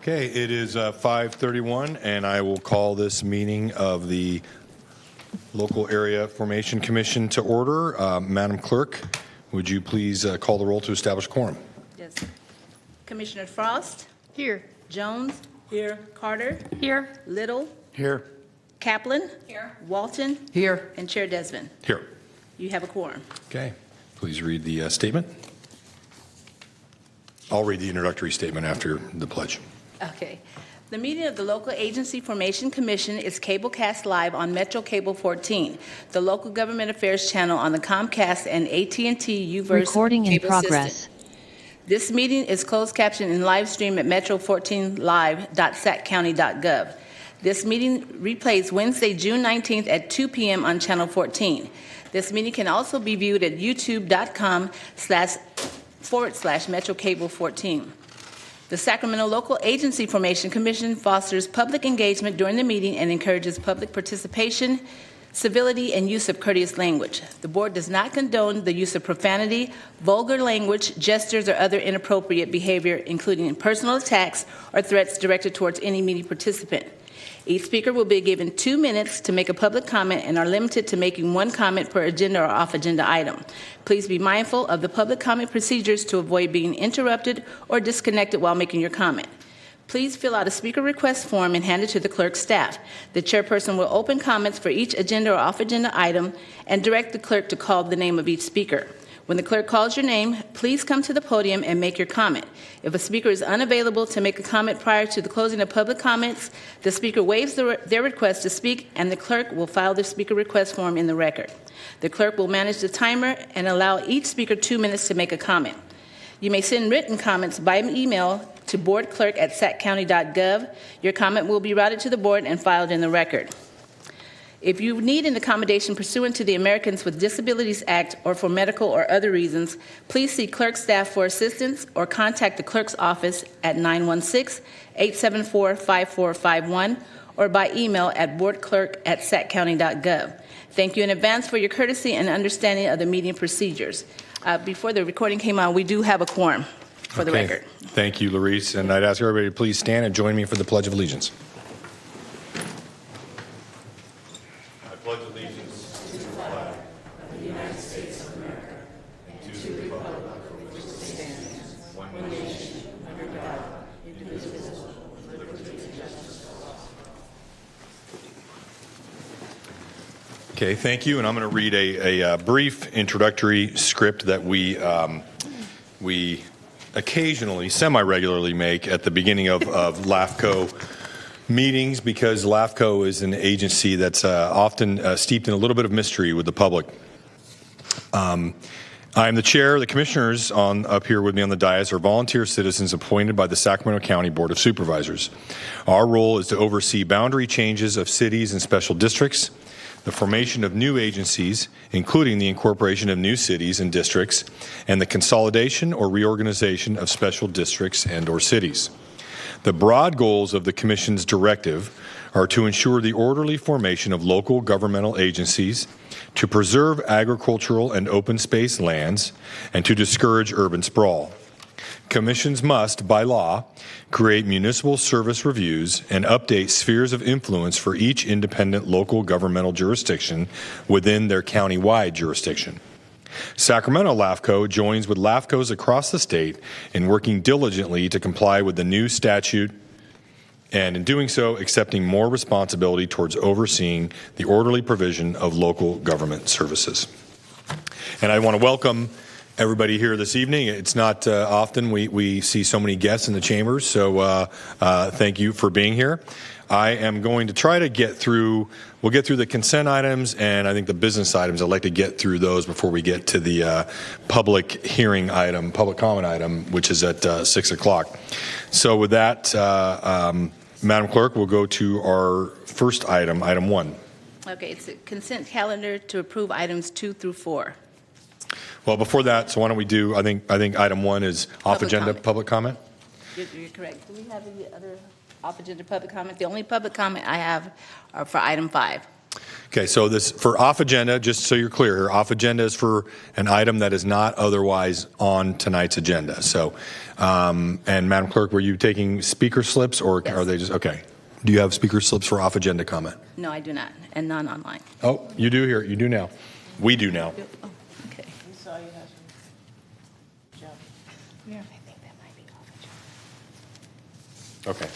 Okay, it is 5:31, and I will call this meeting of the Local Area Formation Commission to order. Madam Clerk, would you please call the roll to establish quorum? Yes. Commissioner Frost? Here. Jones? Here. Carter? Here. Little? Here. Kaplan? Here. Walton? Here. And Chair Desmond. Here. You have a quorum. Okay, please read the statement. I'll read the introductory statement after the pledge. Okay. The meeting of the Local Agency Formation Commission is cablecast live on Metro Cable 14, the local government affairs channel on the Comcast and AT&T UVerse Recording in cable progress. system. This meeting is closed captioned and live streamed at metro14live.saccounty.gov. This meeting replays Wednesday, June 19th at 2 p.m. on Channel 14. This meeting can also be viewed at youtube.com//Metro Cable 14. The Sacramento Local Agency Formation Commission fosters public engagement during the meeting and encourages public participation, civility, and use of courteous language. The board does not condone the use of profanity, vulgar language, gestures, or other inappropriate behavior, including personal attacks or threats directed towards any meeting participant. Each speaker will be given 2 minutes to make a public comment and are limited to making one comment per agenda or off-agenda item. Please be mindful of the public comment procedures to avoid being interrupted or disconnected while making your comment. Please fill out a speaker request form and hand it to the clerk's staff. The chairperson will open comments for each agenda or off-agenda item and direct the clerk to call the name of each speaker. When the clerk calls your name, please come to the podium and make your comment. If a speaker is unavailable to make a comment prior to the closing of public comments, the speaker waives their request to speak, and the clerk will file their speaker request form in the record. The clerk will manage the timer and allow each speaker 2 minutes to make a comment. You may send written comments by email to boardclerk@saccounty.gov. Your comment will be routed to the board and filed in the record. If you need an accommodation pursuant to the Americans with Disabilities Act or for medical or other reasons, please see clerk staff for assistance or contact the clerk's office at 916-874-5451 or by email at boardclerk@saccounty.gov. Thank you in advance for your courtesy and understanding of the meeting procedures. Before the recording came on, we do have a quorum for the record. Thank you, Larice. And I'd ask everybody to please stand and join me for the Pledge of Allegiance. I pledge allegiance to the flag of the United States of America and to the republic for which it stands, one nation, under God, indivisible, with liberty and justice for all. Okay, thank you. And I'm going to read a brief introductory script that we occasionally, semi-regularly make at the beginning of LAFCO meetings, because LAFCO is an agency that's often steeped in a little bit of mystery with the public. I am the chair. The commissioners up here with me on the dais are volunteer citizens appointed by the Sacramento County Board of Supervisors. Our role is to oversee boundary changes of cities and special districts, the formation of new agencies, including the incorporation of new cities and districts, and the consolidation or reorganization of special districts and/or cities. The broad goals of the Commission's directive are to ensure the orderly formation of local governmental agencies, to preserve agricultural and open space lands, and to discourage urban sprawl. Commissions must, by law, create municipal service reviews and update spheres of influence for each independent local governmental jurisdiction within their county-wide jurisdiction. Sacramento LAFCO joins with LAFCOs across the state in working diligently to comply with the new statute, and in doing so, accepting more responsibility towards overseeing the orderly provision of local government services. And I want to welcome everybody here this evening. It's not often we see so many guests in the chambers, so thank you for being here. I am going to try to we'll get through the consent items and I think the business items. I'd like to get through those before we get to the public hearing item, public comment item, which is at 6 o'clock. So with that, Madam Clerk, we'll go to our first item, item 1. Okay, it's a consent calendar to approve items 2 through 4. Well, before that, so why don't we do, I think item 1 is off-agenda public comment? You're correct. Do we have any other off-agenda public comment? The only public comment I have are for item 5. Okay, so this for off agenda, just so you're clear here, off agenda is for an item that is not otherwise on tonight's agenda. So, and Madam Clerk, were you taking speaker slips or Yes. are they just, okay. Do you have speaker slips for off agenda comment? No, I do not, and none online. Oh, you do here. You do now. We do now. Oh, okay. Yeah. I think that might be off agenda. Okay.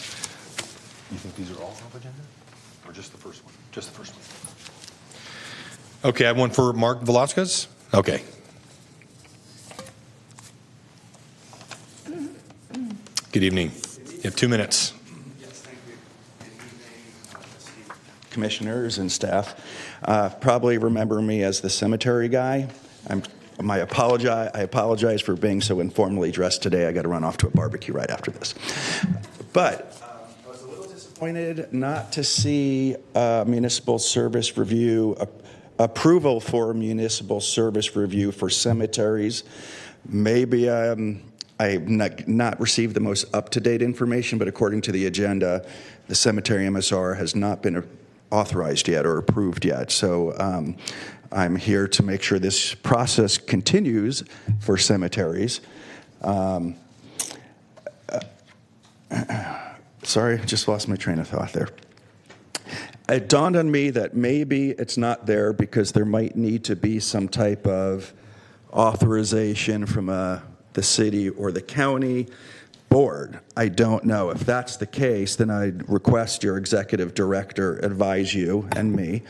You think these are all off agenda? Or just the first one? Just the first one. Okay, I have one for Mark Velasquez. Okay. Good evening. You have 2 minutes. Yes, thank you. Good evening, commissioners and staff. Probably remember me as the cemetery guy. I apologize for being so informally dressed today. I got to run off to a barbecue right after this. But I was a little disappointed not to see municipal service review approval for municipal service review for cemeteries. Maybe I've not received the most up-to-date information, but according to the agenda, the cemetery MSR has not been authorized yet or approved yet. So I'm here to make sure this process continues for cemeteries. Sorry, just lost my train of thought there. It dawned on me that maybe it's not there because there might need to be some type of authorization from the city or the county board. I don't know. If that's the case, then I'd request your executive director advise you and me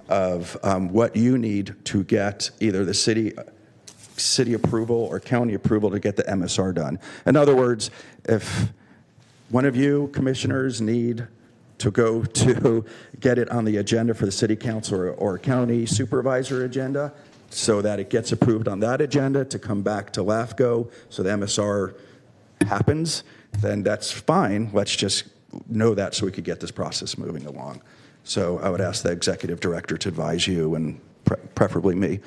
of what you need to get either the city approval or county approval to get the MSR done. In other words, if one of you commissioners need to go to get it on the agenda for the city council or county supervisor agenda so that it gets approved on that agenda to come back to LAFCO so the MSR happens, then that's fine. Let's just know that so we could get this process moving along. So I would ask the executive director to advise you and preferably me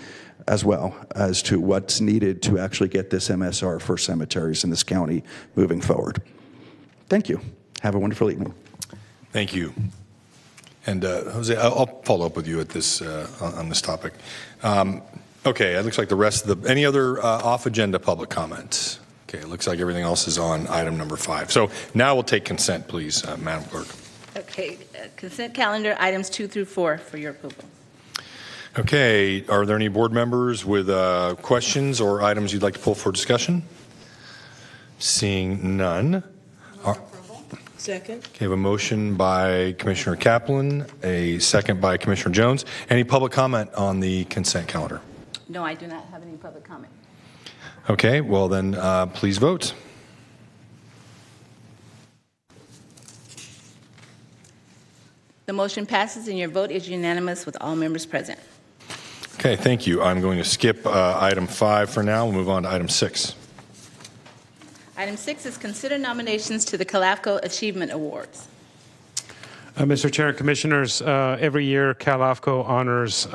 as well as to what's needed to actually get this MSR for cemeteries in this county moving forward. Thank you. Have a wonderful evening. Thank you. And Jose, I'll follow up with you at this on this topic. Okay, it looks like the rest of any other off-agenda public comments? Okay, it looks like everything else is on item number 5. So now we'll take consent, please, Madam Clerk. Okay, consent calendar, items 2 through 4 for your approval. Okay, are there any board members with questions or items you'd like to pull for discussion? Seeing none. Second. Okay, I have a motion by Commissioner Kaplan, a second by Commissioner Jones. Any public comment on the consent calendar? No, I do not have any public comment. Okay, well then, please vote. The motion passes and your vote is unanimous with all members present. Okay, thank you. I'm going to skip item 5 for now. We'll move on to item 6. Item 6 is consider nominations to the CalAFCO Achievement Awards. Mr. Chair and Commissioners, every year CalAFCO honors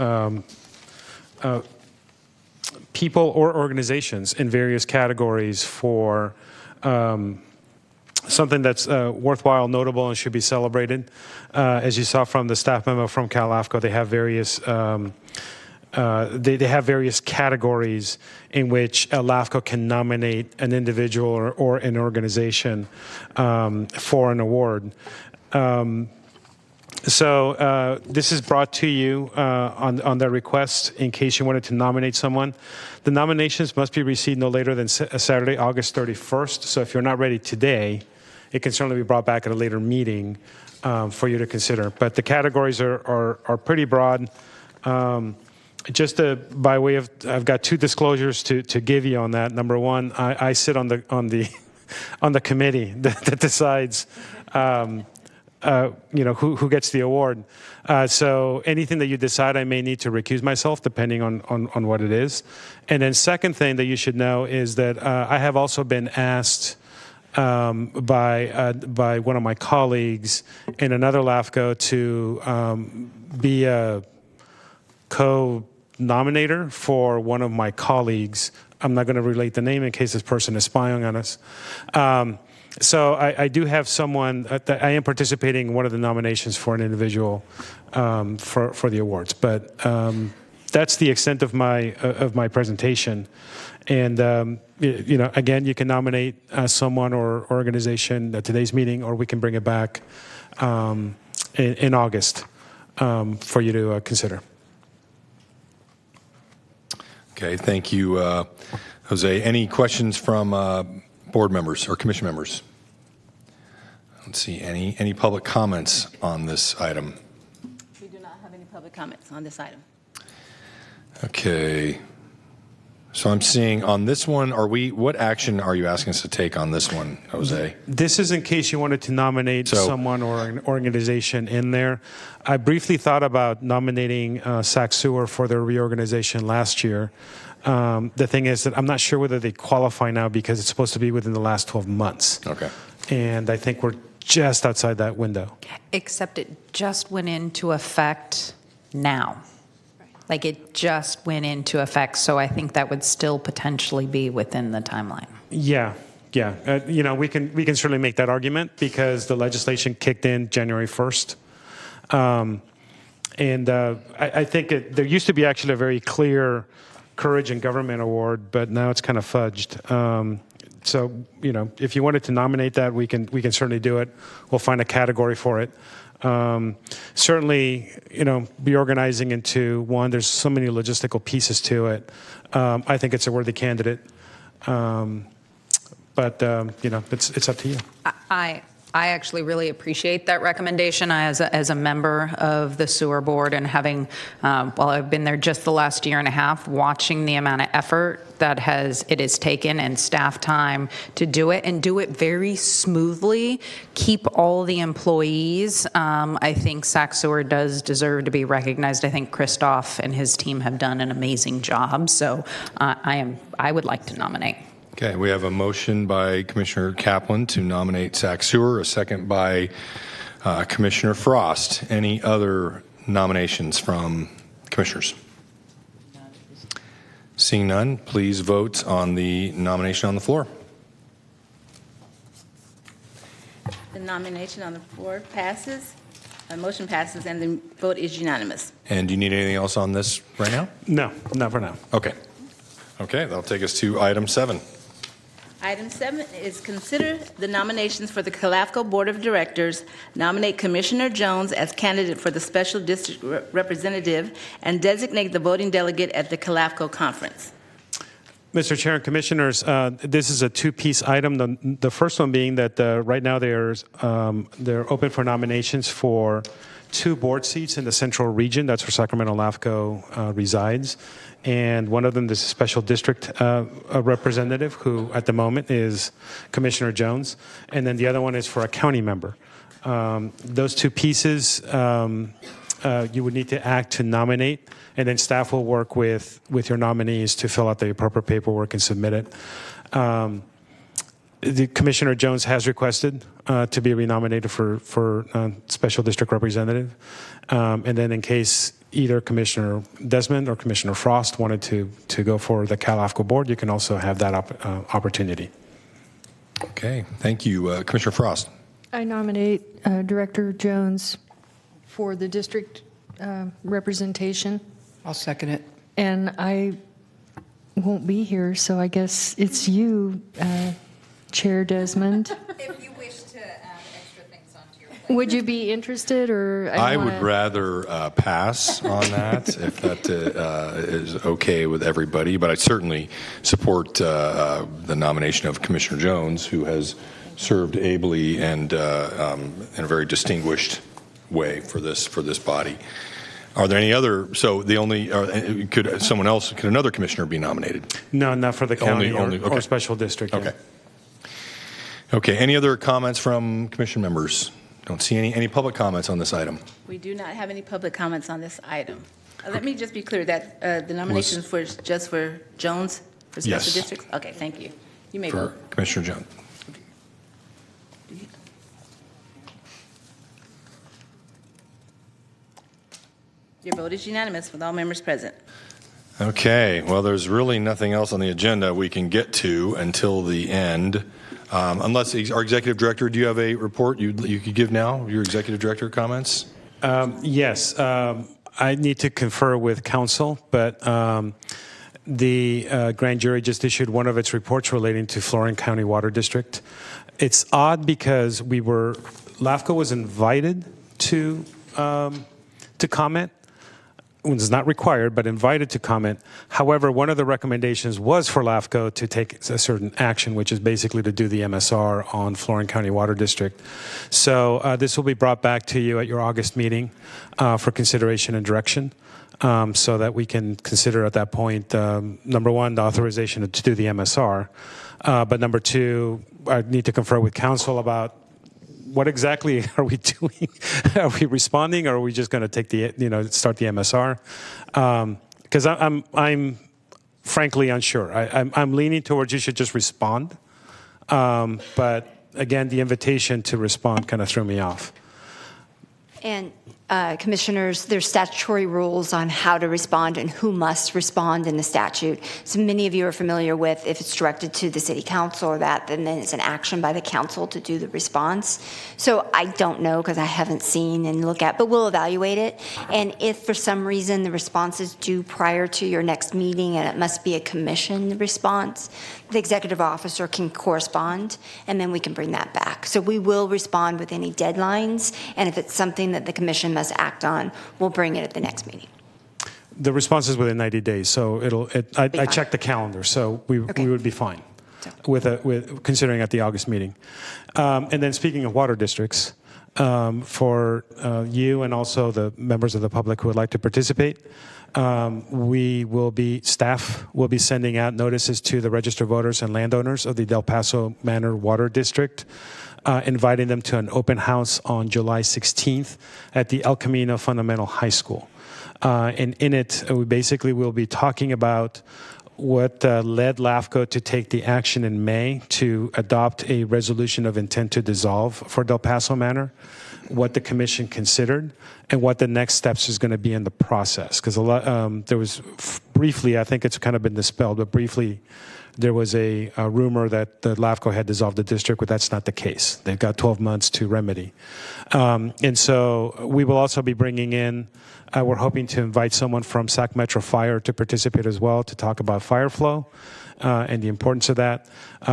people or organizations in various categories for something that's worthwhile, notable, and should be celebrated. As you saw from the staff memo from CalAFCO, they have various they have various categories in which LAFCO can nominate an individual or an organization for an award. So this is brought to you on the request in case you wanted to nominate someone. The nominations must be received no later than Saturday, August 31st. So if you're not ready today, it can certainly be brought back at a later meeting for you to consider. But the categories are pretty broad. Just by way of, I've got 2 disclosures to give you on that. Number one, I sit on the committee that decides, who gets the award. So anything that you decide, I may need to recuse myself depending on what it is. And then second thing that you should know is that I have also been asked by one of my colleagues in another LAFCO to be a co-nominator for one of my colleagues. I'm not going to relate the name in case this person is spying on us. So I do have someone, I am participating in one of the nominations for an individual for the awards, but that's the extent of my presentation. And, again, you can nominate someone or organization at today's meeting, or we can bring it back in August for you to consider. Okay, thank you, Jose. Any questions from board members or commission members? I don't see any public comments on this item. We do not have any public comments on this item. Okay. So I'm seeing on this one, what action are you asking us to take on this one, Jose? This is in case you wanted to nominate someone or an organization in there. I briefly thought about nominating Sac Sewer for their reorganization last year. The thing is that I'm not sure whether they qualify now because it's supposed to be within the last 12 months. Okay. And I think we're just outside that window. Except it just went into effect now. Like it just went into effect, so I think that would still potentially be within the timeline. Yeah. We can certainly make that argument because the legislation kicked in January 1st. I think there used to be actually a very clear Courage in Government award, but now it's kind of fudged. So, if you wanted to nominate that, we can certainly do it. We'll find a category for it. Certainly, be organizing into one. There's so many logistical pieces to it. I think it's a worthy candidate. But it's up to you. I actually really appreciate that recommendation as a member of the sewer board and having, I've been there just the last year and a half, watching the amount of effort that it has taken and staff time to do it and do it very smoothly, keep all the employees. I think Sac Sewer does deserve to be recognized. I think Christoph and his team have done an amazing job. So I would like to nominate. Okay, we have a motion by Commissioner Kaplan to nominate Sac Sewer, a second by Commissioner Frost. Any other nominations from commissioners? Seeing none, please vote on the nomination on the floor. The nomination on the floor passes. The motion passes, and the vote is unanimous. And do you need anything else on this right now? No, not for now. Okay, that'll take us to item 7. Item 7 is consider the nominations for the Calafco Board of Directors, nominate Commissioner Jones as candidate for the Special District Representative, and designate the voting delegate at the Calafco Conference. Mr. Chair and Commissioners, this is a two-piece item. The first one being that right now they're open for nominations for 2 board seats in the Central Region. That's where Sacramento LAFCO resides. And one of them is a special district representative, who at the moment is Commissioner Jones. And then the other one is for a county member. Those 2 pieces, you would need to act to nominate, and then staff will work with your nominees to fill out the appropriate paperwork and submit it. The Commissioner Jones has requested to be renominated for special district representative. And then in case either Commissioner Desmond or Commissioner Frost wanted to go for the Calafco board, you can also have that opportunity. Okay, thank you. Commissioner Frost. I nominate Director Jones for the district representation. I'll second it. And I won't be here, so I guess it's you, Chair Desmond. If you wish to add extra things onto your plate. Would you be interested, or I would rather pass on that if that is okay with everybody, but I certainly support the nomination of Commissioner Jones, who has served ably and in a very distinguished way for this body. Are there any other? So the only could another commissioner be nominated? No, not for the county okay. or special district. Okay. Okay. Any other comments from commission members? Don't see any public comments on this item. We do not have any public comments on this item. Let me just be clear that the nominations were just for Jones for special Yes. districts? Okay, thank you. You may For vote. Commissioner Jones. Your vote is unanimous with all members present. Okay, well, there's really nothing else on the agenda we can get to until the end Unless our executive director, do you have a report you could give now? Your executive director comments? Yes, I need to confer with council, but the grand jury just issued one of its reports relating to Florin County Water District. It's odd because LAFCO was invited to comment. It was not required, but invited to comment. However, one of the recommendations was for LAFCO to take a certain action, which is basically to do the MSR on Florin County Water District. So this will be brought back to you at your August meeting for consideration and direction, so that we can consider at that point, number one, the authorization to do the MSR. But number two, I need to confer with council about what exactly are we doing? Are we responding, or are we just going to take start the MSR? Because I'm frankly unsure. I'm leaning towards you should just respond, but again, the invitation to respond kind of threw me off. And commissioners, there's statutory rules on how to respond and who must respond in the statute. So many of you are familiar with if it's directed to the city council or that, then it's an action by the council to do the response. So I don't know because I haven't seen and look at, but we'll evaluate it. And if for some reason the response is due prior to your next meeting and it must be a commission response, the executive officer can correspond and then we can bring that back. So we will respond with any deadlines, and if it's something that the commission must act on, we'll bring it at the next meeting. The response is within 90 days, so I checked the calendar, so we would be fine with considering at the August meeting. And then speaking of water districts, for you and also the members of the public who would like to participate, staff will be sending out notices to the registered voters and landowners of the Del Paso Manor Water District, inviting them to an open house on July 16th at the El Camino Fundamental High School. And in it, we basically will be talking about what led LAFCO to take the action in May to adopt a resolution of intent to dissolve for Del Paso Manor, what the commission considered, and what the next steps is going to be in the process. Because there was briefly, I think it's kind of been dispelled, but briefly, there was a rumor that the LAFCO had dissolved the district, but that's not the case. They've got 12 months to remedy. And so we will also be bringing in, we're hoping to invite someone from Sac Metro Fire to participate as well to talk about fire flow and the importance of that.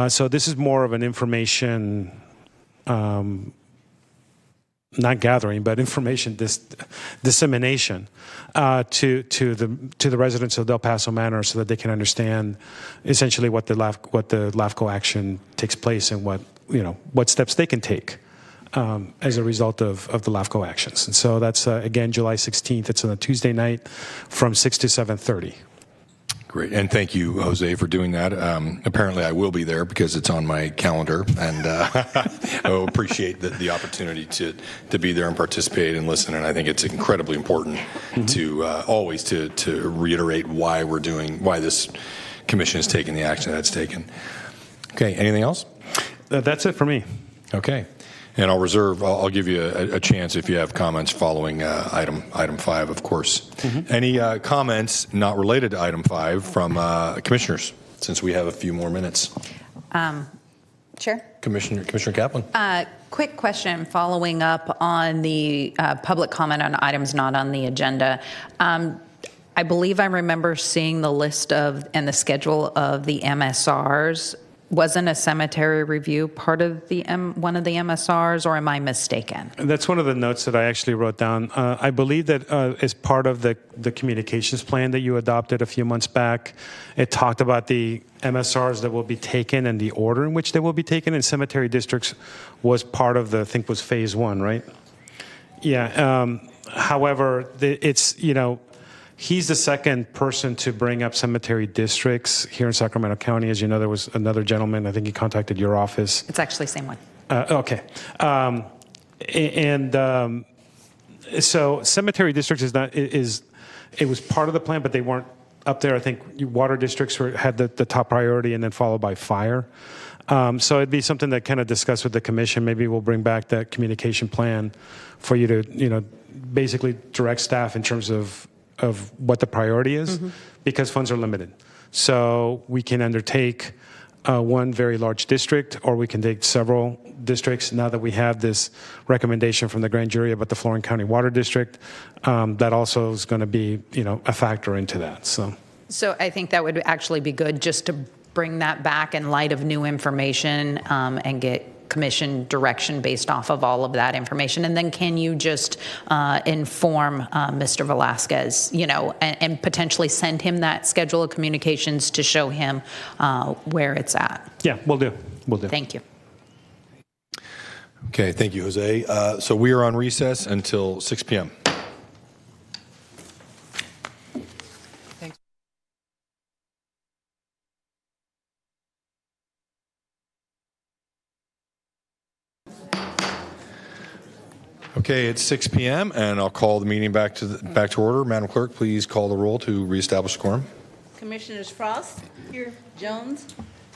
So this is more of an information, not gathering, but information dissemination to the residents of Del Paso Manor, so that they can understand essentially what the LAFCO action takes place and what steps they can take as a result of the LAFCO actions. And so that's again July 16th. It's on a Tuesday night from 6 to 7:30. Great, and thank you, Jose, for doing that. Apparently, I will be there because it's on my calendar, and I will appreciate the opportunity to be there and participate and listen. And I think it's incredibly important to always to reiterate why this commission has taken the action that it's taken. Okay, anything else? That's it for me. Okay. And I'll give you a chance if you have comments following item 5, of course. Any comments not related to item 5 from commissioners, since we have a few more minutes? Chair? Commissioner Kaplan. Quick question following up on the public comment on items not on the agenda. I believe I remember seeing the list and the schedule of the MSRs. Wasn't a cemetery review part of one of the MSRs, or am I mistaken? That's one of the notes that I actually wrote down. I believe that as part of the communications plan that you adopted a few months back, it talked about the MSRs that will be taken and the order in which they will be taken, and cemetery districts was part of I think was phase 1, right? Yeah. However, he's the second person to bring up cemetery districts here in Sacramento County. As you know, there was another gentleman, I think he contacted your office. It's actually the same one. Okay. So cemetery districts it was part of the plan, but they weren't up there. I think water districts had the top priority, and then followed by fire. So it'd be something that kind of discussed with the commission. Maybe we'll bring back that communication plan for you to, basically direct staff in terms of what the priority is, because funds are limited. So we can undertake one very large district, or we can take several districts. Now that we have this recommendation from the grand jury about the Florin County Water District, that also is going to be, a factor into that. So I think that would actually be good just to bring that back in light of new information and get commission direction based off of all of that information. And then can you just inform Mr. Velasquez, and potentially send him that schedule of communications to show him where it's at? Yeah, we'll do. Thank you. Okay, thank you, Jose. So we are on recess until 6 p.m. Okay, it's 6 p.m. and I'll call the meeting back to order. Madam Clerk, please call the roll to reestablish the quorum. Commissioners Frost? Here. Jones?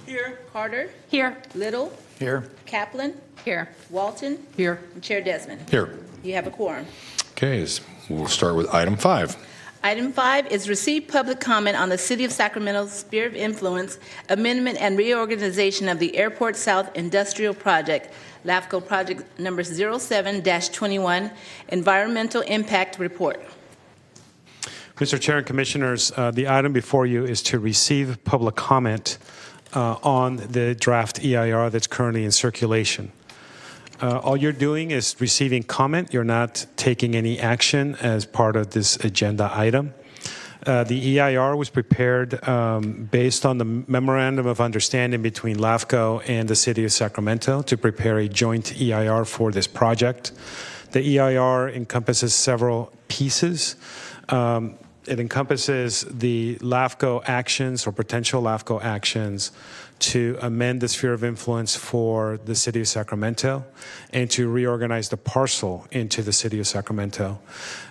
Here. Carter? Here. Little? Here. Kaplan? Here. Walton? Here. And Chair Desmond? Here. You have a quorum. Okay, we'll start with item 5. Item 5 is receive public comment on the City of Sacramento's Sphere of Influence amendment and reorganization of the Airport South Industrial Project, LAFCO Project number 07-21, Environmental Impact Report. Mr. Chair and Commissioners, the item before you is to receive public comment on the draft EIR that's currently in circulation. All you're doing is receiving comment. You're not taking any action as part of this agenda item. The EIR was prepared based on the Memorandum of Understanding between LAFCO and the City of Sacramento to prepare a joint EIR for this project. The EIR encompasses several pieces. It encompasses the LAFCO actions or potential LAFCO actions to amend the sphere of influence for the City of Sacramento and to reorganize the parcel into the City of Sacramento.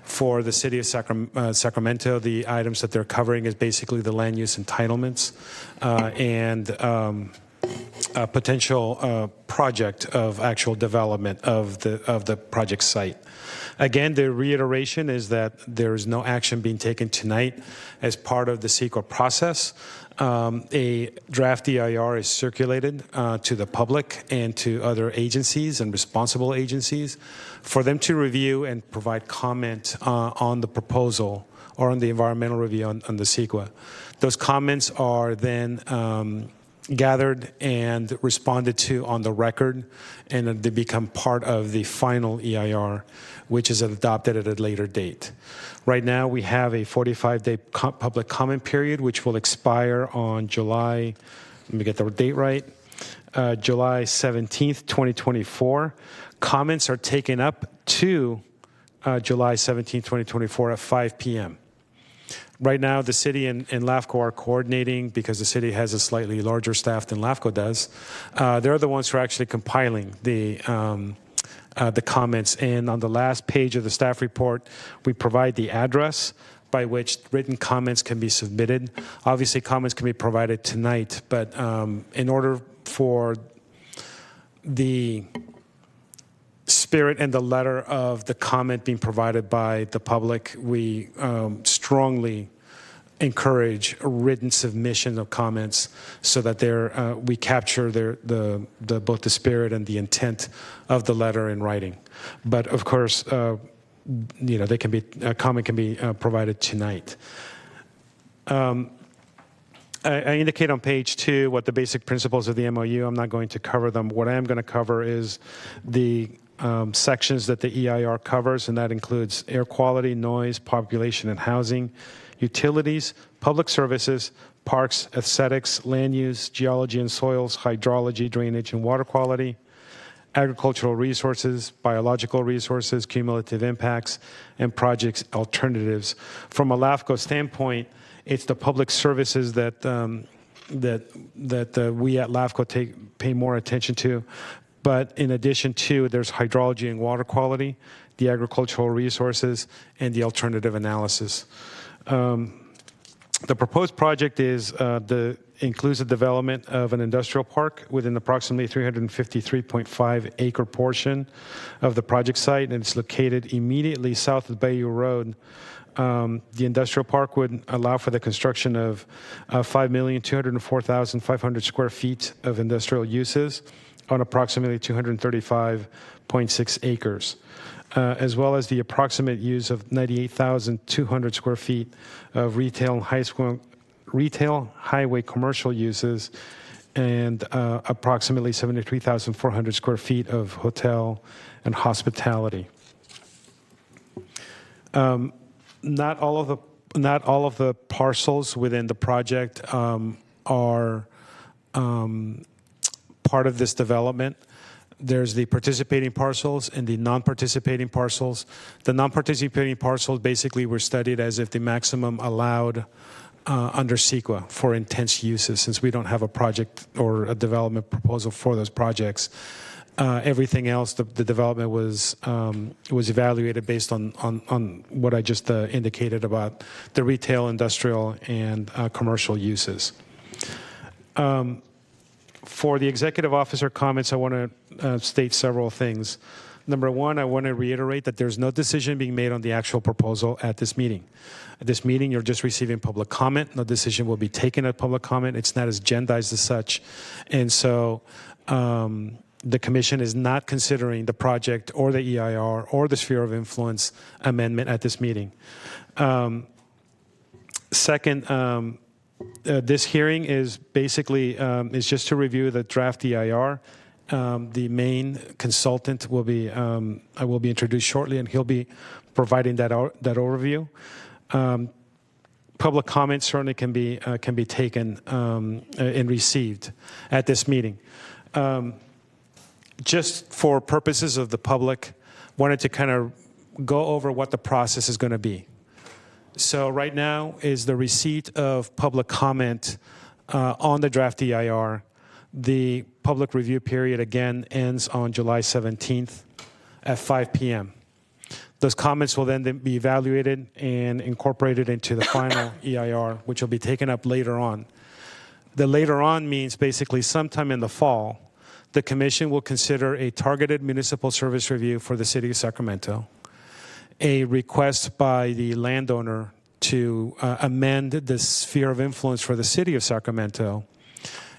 For the City of Sacramento, the items that they're covering is basically the land use entitlements and a potential project of actual development of the project site. Again, the reiteration is that there is no action being taken tonight as part of the CEQA process. A draft EIR is circulated to the public and to other agencies and responsible agencies for them to review and provide comment on the proposal or on the environmental review on the CEQA. Those comments are then gathered and responded to on the record, and they become part of the final EIR, which is adopted at a later date. Right now, we have a 45-day public comment period, which will expire on July, let me get the date right, July 17th, 2024. Comments are taken up to July 17th, 2024 at 5 p.m. Right now, the city and LAFCO are coordinating because the city has a slightly larger staff than LAFCO does. They're the ones who are actually compiling the comments. And on the last page of the staff report, we provide the address by which written comments can be submitted. Obviously, comments can be provided tonight, but in order for the spirit and the letter of the comment being provided by the public, we strongly encourage a written submission of comments so that we capture both the spirit and the intent of the letter in writing. But of course, a comment can be provided tonight. I indicate on page 2 what the basic principles of the MOU. I'm not going to cover them. What I am going to cover is the sections that the EIR covers, and that includes air quality, noise, population and housing, utilities, public services, parks, aesthetics, land use, geology and soils, hydrology, drainage and water quality, agricultural resources, biological resources, cumulative impacts, and project alternatives. From a LAFCO standpoint, it's the public services that we at LAFCO pay more attention to. But in addition to, there's hydrology and water quality, the agricultural resources, and the alternative analysis. The proposed project includes the development of an industrial park within approximately 353.5 acre portion of the project site, and it's located immediately south of Bayou Road The industrial park would allow for the construction of 5,204,500 square feet of industrial uses on approximately 235.6 acres, as well as the approximate use of 98,200 square feet of retail highway commercial uses and approximately 73,400 square feet of hotel and hospitality. Not all of the parcels within the project are part of this development. There's the participating parcels and the non-participating parcels. The non-participating parcels basically were studied as if the maximum allowed under CEQA for intense uses, since we don't have a project or a development proposal for those projects. Everything else, the development was evaluated based on what I just indicated about the retail, industrial, and commercial uses. For the executive officer comments, I want to state several things. Number one, I want to reiterate that there's no decision being made on the actual proposal at this meeting. At this meeting, you're just receiving public comment. No decision will be taken at public comment. It's not as agendized as such. And so the commission is not considering the project or the EIR or the sphere of influence amendment at this meeting. Second, this hearing is basically is just to review the draft EIR. The main consultant will be introduced shortly, and he'll be providing that overview. Public comments certainly can be taken and received at this meeting. Just for purposes of the public, wanted to kind of go over what the process is going to be. So right now is the receipt of public comment on the draft EIR. The public review period, again, ends on July 17th at 5 p.m. Those comments will then be evaluated and incorporated into the final EIR, which will be taken up later on. The later on means basically sometime in the fall, the commission will consider a targeted municipal service review for the city of Sacramento, a request by the landowner to amend the sphere of influence for the city of Sacramento,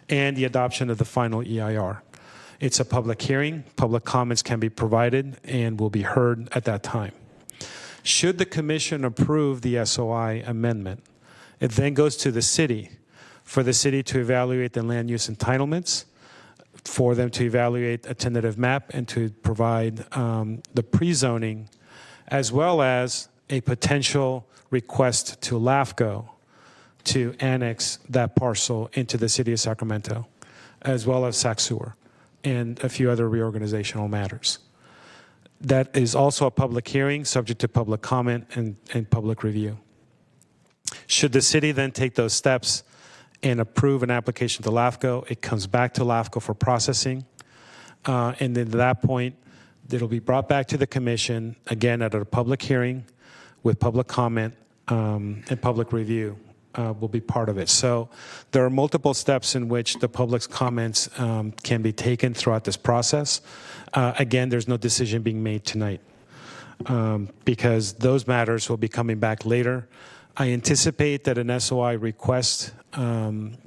and the adoption of the final EIR. It's a public hearing. Public comments can be provided and will be heard at that time. Should the commission approve the SOI amendment, it then goes to the city for the city to evaluate the land use entitlements, for them to evaluate a tentative map and to provide the pre-zoning, as well as a potential request to LAFCO to annex that parcel into the city of Sacramento, as well as Sac Sewer and a few other reorganizational matters. That is also a public hearing subject to public comment and public review. Should the city then take those steps and approve an application to LAFCO, it comes back to LAFCO for processing. And then at that point, it'll be brought back to the commission, again, at a public hearing with public comment and public review will be part of it. So there are multiple steps in which the public's comments can be taken throughout this process. Again, there's no decision being made tonight because those matters will be coming back later. I anticipate that an SOI request,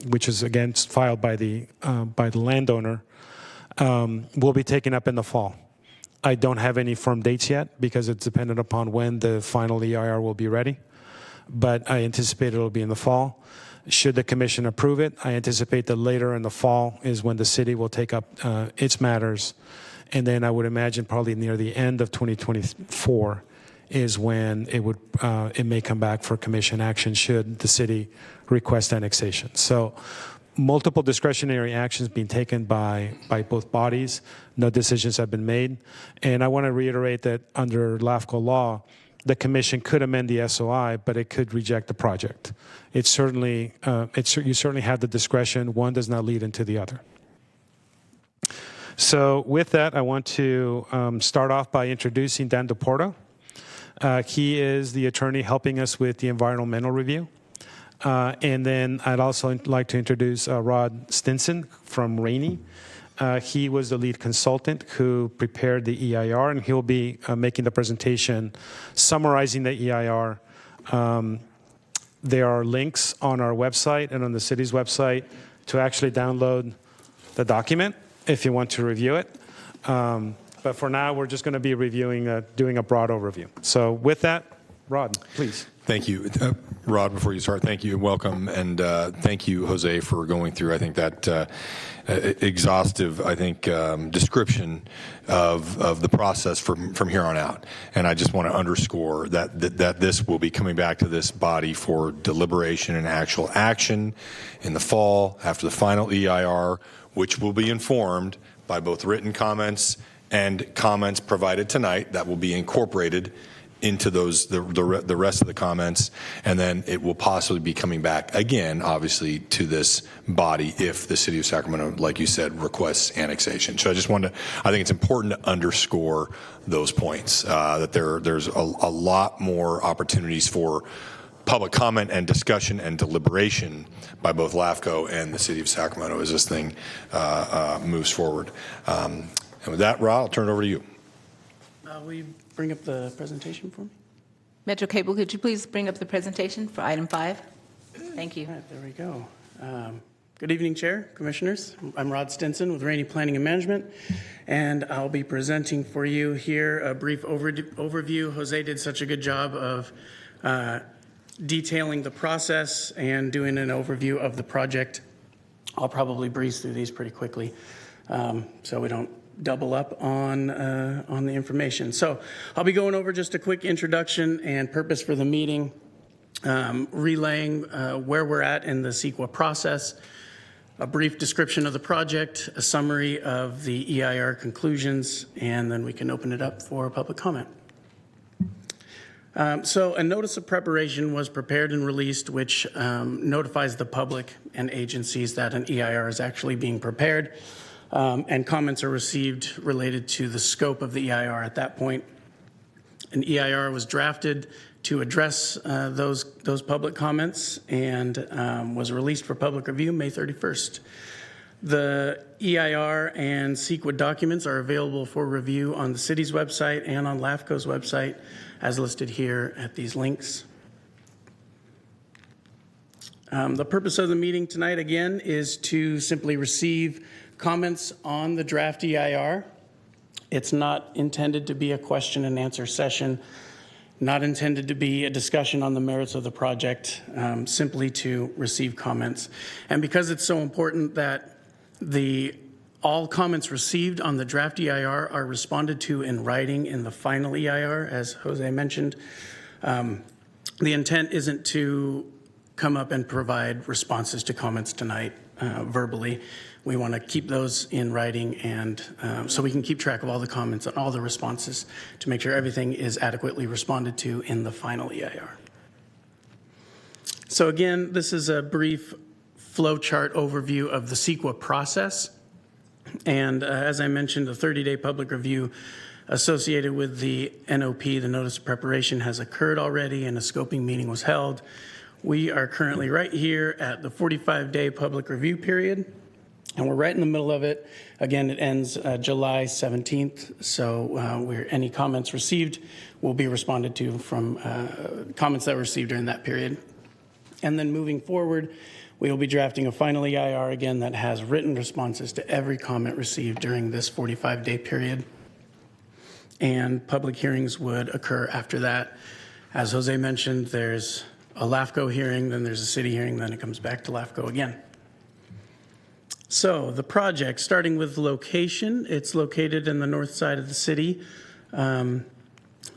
which is again filed by the landowner, will be taken up in the fall. I don't have any firm dates yet because it's dependent upon when the final EIR will be ready, but I anticipate it will be in the fall. Should the commission approve it, I anticipate that later in the fall is when the city will take up its matters, and then I would imagine probably near the end of 2024 is when it may come back for commission action should the city request annexation. So multiple discretionary actions being taken by both bodies. No decisions have been made. And I want to reiterate that under LAFCO law, the commission could amend the SOI, but it could reject the project. You certainly have the discretion. One does not lead into the other. So with that, I want to start off by introducing Dan DePorta. He is the attorney helping us with the environmental review. And then I'd also like to introduce Rod Stinson from Rainey. He was the lead consultant who prepared the EIR, and he'll be making the presentation summarizing the EIR There are links on our website and on the city's website to actually download the document if you want to review it. But for now, we're just going to be reviewing, doing a broad overview. So with that, Rod, please. Thank you. Rod, before you start, thank you and welcome. And thank you, Jose, for going through, I think, that exhaustive, description of the process from here on out. And I just want to underscore that this will be coming back to this body for deliberation and actual action in the fall after the final EIR, which will be informed by both written comments and comments provided tonight that will be incorporated into those the rest of the comments, and then it will possibly be coming back again, obviously, to this body if the city of Sacramento, like you said, requests annexation. So I think it's important to underscore those points, that there's a lot more opportunities for public comment and discussion and deliberation by both LAFCO and the city of Sacramento as this thing moves forward. And with that, Ra, I'll turn it over to you. Will you bring up the presentation for me? Metro Cable, could you please bring up the presentation for item 5? Thank you. All right, there we go. Good evening, Chair, Commissioners. I'm Rod Stinson with Rainey Planning and Management, and I'll be presenting for you here a brief overview. Jose did such a good job of detailing the process and doing an overview of the project. I'll probably breeze through these pretty quickly so we don't double up on the information. So I'll be going over just a quick introduction and purpose for the meeting, relaying where we're at in the CEQA process, a brief description of the project, a summary of the EIR conclusions, and then we can open it up for public comment. So a notice of preparation was prepared and released, which notifies the public and agencies that an EIR is actually being prepared. And comments are received related to the scope of the EIR at that point. An EIR was drafted to address those public comments and was released for public review May 31st. The EIR and CEQA documents are available for review on the city's website and on LAFCO's website as listed here at these links. The purpose of the meeting tonight, again, is to simply receive comments on the draft EIR. It's not intended to be a question and answer session, not intended to be a discussion on the merits of the project, simply to receive comments. And because it's so important that all comments received on the draft EIR are responded to in writing in the final EIR, as Jose mentioned, the intent isn't to come up and provide responses to comments tonight verbally. We want to keep those in writing, and so we can keep track of all the comments and all the responses to make sure everything is adequately responded to in the final EIR. So again, this is a brief flowchart overview of the CEQA process. And as I mentioned, a 30-day public review associated with the NOP, the Notice of Preparation, has occurred already, and a scoping meeting was held. We are currently right here at the 45-day public review period, and we're right in the middle of it. Again, it ends July 17th, so any comments received will be responded to from comments that were received during that period. And then moving forward, we will be drafting a final EIR again that has written responses to every comment received during this 45-day period. And public hearings would occur after that. As Jose mentioned, there's a LAFCO hearing, then there's a city hearing, then it comes back to LAFCO again. So the project, starting with location, it's located in the north side of the city. I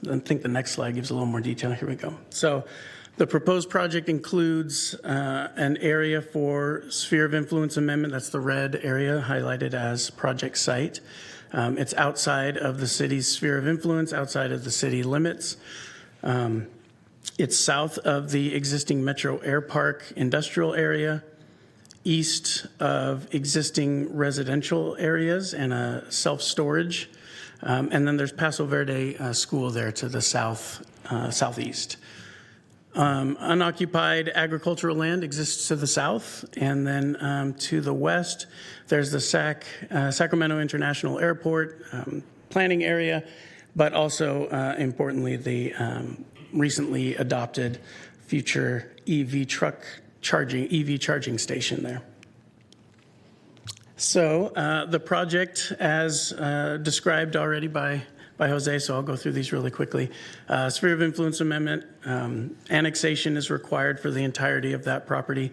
think the next slide gives a little more detail. Here we go. So the proposed project includes an area for sphere of influence amendment. That's the red area highlighted as project site. It's outside of the city's sphere of influence, outside of the city limits. It's south of the existing Metro Air Park industrial area, east of existing residential areas and a self-storage. And then there's Paso Verde School there to the southeast. Unoccupied agricultural land exists to the south, and then to the west, there's the Sacramento International Airport planning area, but also importantly, the recently adopted future EV charging station there. So the project, as described already by Jose, so I'll go through these really quickly. Sphere of influence amendment, annexation is required for the entirety of that property.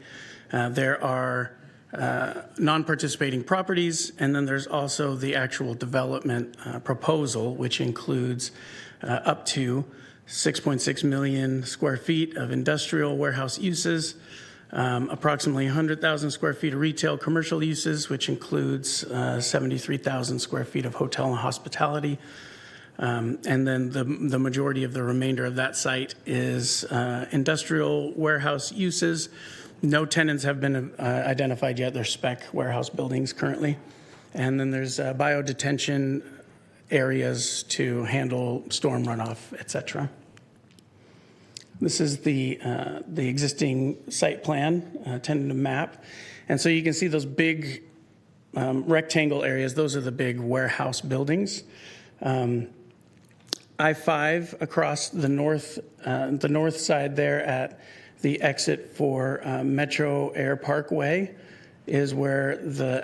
There are non-participating properties, and then there's also the actual development proposal, which includes up to 6.6 million square feet of industrial warehouse uses, approximately 100,000 square feet of retail commercial uses, which includes 73,000 square feet of hotel and hospitality. And then the majority of the remainder of that site is industrial warehouse uses. No tenants have been identified yet. They're spec warehouse buildings currently. And then there's biodetention areas to handle storm runoff, et cetera. This is the existing site plan, tentative map. And so you can see those big rectangle areas. Those are the big warehouse buildings. I-5 across the north side there at the exit for Metro Air Parkway is where the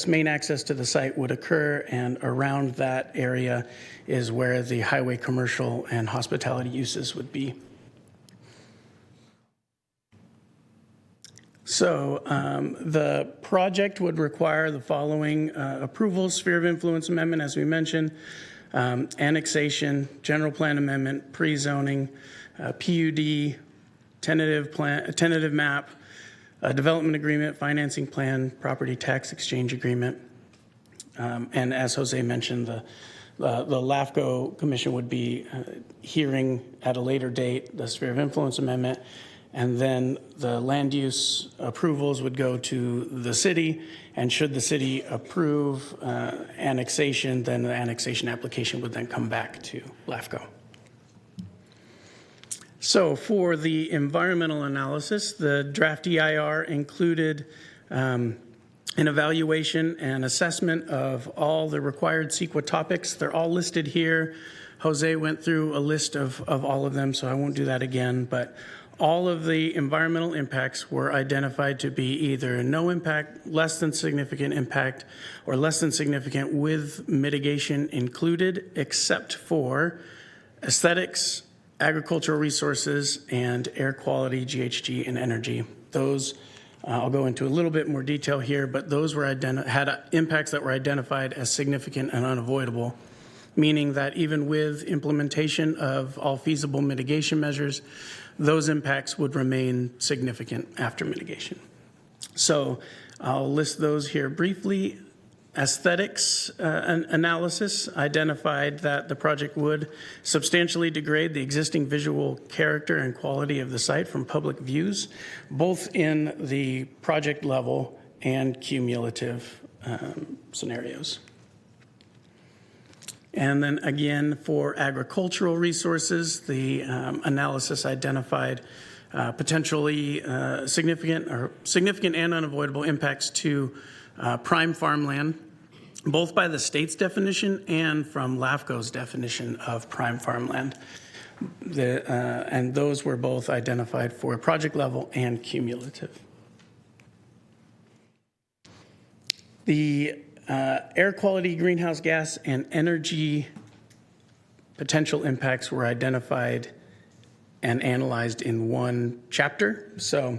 main access to the site would occur, and around that area is where the highway commercial and hospitality uses would be. So the project would require the following approvals: sphere of influence amendment, as we mentioned, annexation, general plan amendment, pre-zoning, PUD, tentative map, development agreement, financing plan, property tax exchange agreement. And as Jose mentioned, the LAFCO Commission would be hearing at a later date the sphere of influence amendment, and then the land use approvals would go to the city, and should the city approve annexation, then the annexation application would then come back to LAFCO. So for the environmental analysis, the draft EIR included an evaluation and assessment of all the required CEQA topics. They're all listed here. Jose went through a list of all of them, so I won't do that again, but all of the environmental impacts were identified to be either no impact, less than significant impact, or less than significant with mitigation included, except for aesthetics, agricultural resources, and air quality, GHG, and energy. Those, I'll go into a little bit more detail here, but those were had impacts that were identified as significant and unavoidable, meaning that even with implementation of all feasible mitigation measures, those impacts would remain significant after mitigation. So I'll list those here briefly. Aesthetics analysis identified that the project would substantially degrade the existing visual character and quality of the site from public views, both in the project level and cumulative scenarios. And then again, for agricultural resources, the analysis identified potentially significant and unavoidable impacts to prime farmland, both by the state's definition and from LAFCO's definition of prime farmland. And those were both identified for project level and cumulative. The air quality, greenhouse gas, and energy potential impacts were identified and analyzed in one chapter. So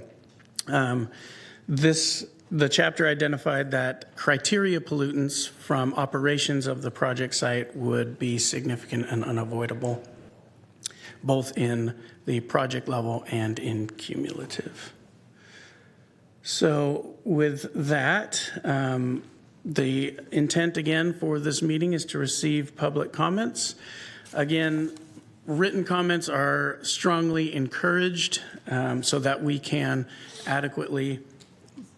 the chapter identified that criteria pollutants from operations of the project site would be significant and unavoidable, both in the project level and in cumulative. So with that, the intent again for this meeting is to receive public comments. Again, written comments are strongly encouraged so that we can adequately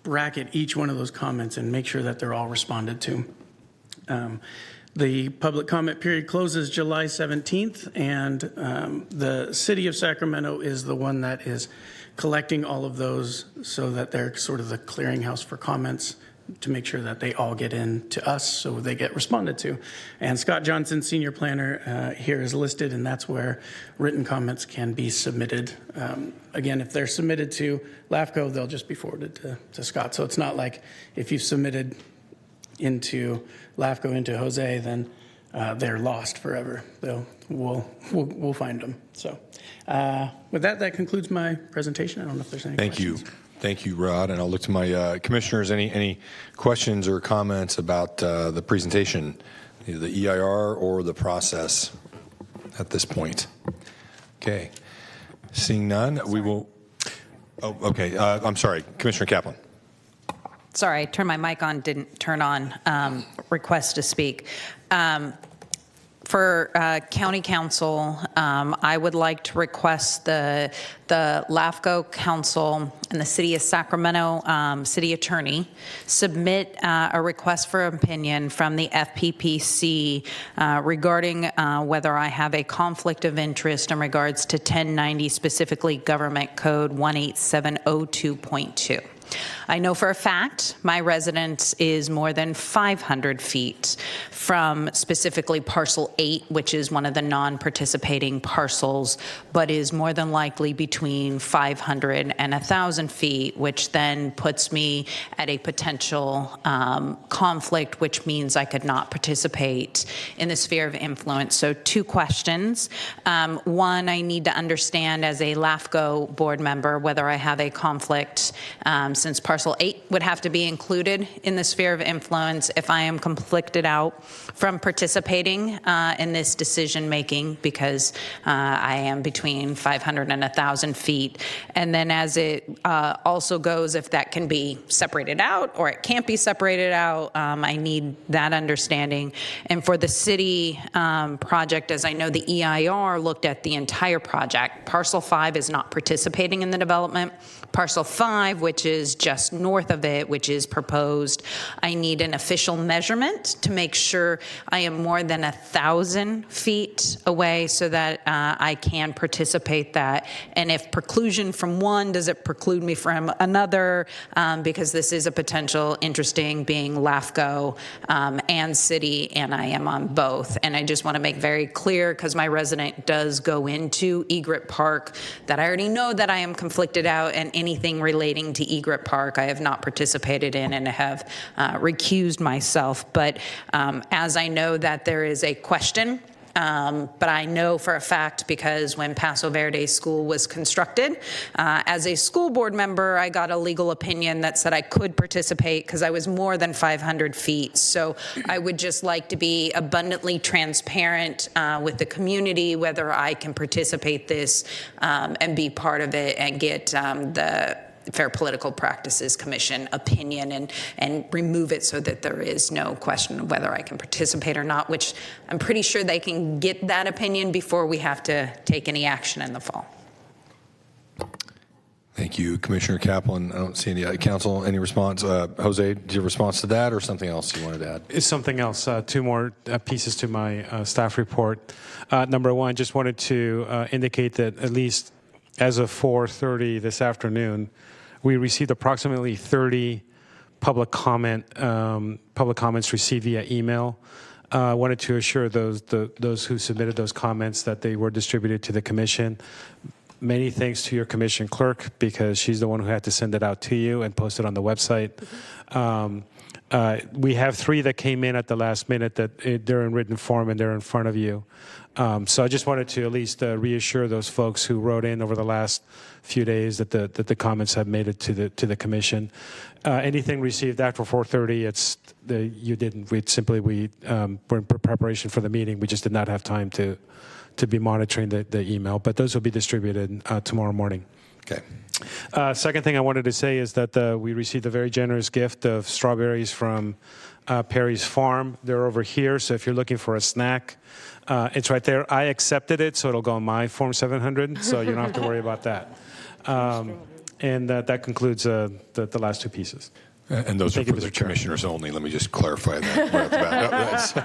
bracket each one of those comments and make sure that they're all responded to. The public comment period closes July 17th, and the city of Sacramento is the one that is collecting all of those so that they're sort of the clearinghouse for comments to make sure that they all get in to us so they get responded to. And Scott Johnson, senior planner, here is listed, and that's where written comments can be submitted. Again, if they're submitted to LAFCO, they'll just be forwarded to Scott. So it's not like if you submitted into LAFCO, into Jose, then they're lost forever. We'll find them. So with that, that concludes my presentation. I don't know if there's any questions. Thank you, Rod. And I'll look to my commissioners. Any questions or comments about the presentation, either the EIR or the process at this point? Okay. Seeing none, we will. Oh, okay. I'm sorry, Commissioner Kaplan. Sorry, I turned my mic on, didn't turn on. Request to speak. For County Council, I would like to request the LAFCO Council and the City of Sacramento City Attorney submit a request for opinion from the FPPC regarding whether I have a conflict of interest in regards to 1090, specifically Government Code 18702.2. I know for a fact my residence is more than 500 feet from specifically parcel 8, which is one of the non-participating parcels, but is more than likely between 500 and 1,000 feet, which then puts me at a potential conflict, which means I could not participate in the sphere of influence. So 2 questions. One, I need to understand as a LAFCO board member whether I have a conflict since parcel 8 would have to be included in the sphere of influence if I am conflicted out from participating in this decision making because I am between 500 and 1,000 feet. And then as it also goes, if that can be separated out or it can't be separated out, I need that understanding. And for the city project, as I know the EIR looked at the entire project, parcel 5 is not participating in the development. Parcel 5, which is just north of it, which is proposed, I need an official measurement to make sure I am more than 1,000 feet away so that I can participate that. And if preclusion from one, does it preclude me from another? Because this is a potential interesting being LAFCO and city, and I am on both. And I just want to make very clear, because my resident does go into Egret Park, that I already know that I am conflicted out, and anything relating to Egret Park I have not participated in and have recused myself. But as I know that there is a question, but I know for a fact because when Paso Verde School was constructed, as a school board member, I got a legal opinion that said I could participate because I was more than 500 feet. So I would just like to be abundantly transparent with the community, whether I can participate this and be part of it and get the Fair Political Practices Commission opinion and remove it so that there is no question of whether I can participate or not, which I'm pretty sure they can get that opinion before we have to take any action in the fall. Thank you, Commissioner Kaplan. I don't see any council. Any response? Jose, do you have a response to that or something else you wanted to add? It's something else. 2 more pieces to my staff report. Number 1, just wanted to indicate that at least as of 4:30 this afternoon, we received approximately 30 public comments received via email. I wanted to assure those who submitted those comments that they were distributed to the commission. Many thanks to your commission clerk, because she's the one who had to send it out to you and post it on the website. We have 3 that came in at the last minute that they're in written form and they're in front of you. So I just wanted to at least reassure those folks who wrote in over the last few days that the comments have made it to the commission. Anything received after 4:30, you didn't. We were in preparation for the meeting. We just did not have time to be monitoring the email. But those will be distributed tomorrow morning. Okay. Second thing I wanted to say is that we received a very generous gift of strawberries from Perry's Farm. They're over here, so if you're looking for a snack, it's right there. I accepted it, so it'll go on my Form 700, so you don't have to worry about that. And that concludes the last 2 pieces. And those are for the commissioners only. Let me just clarify that right off the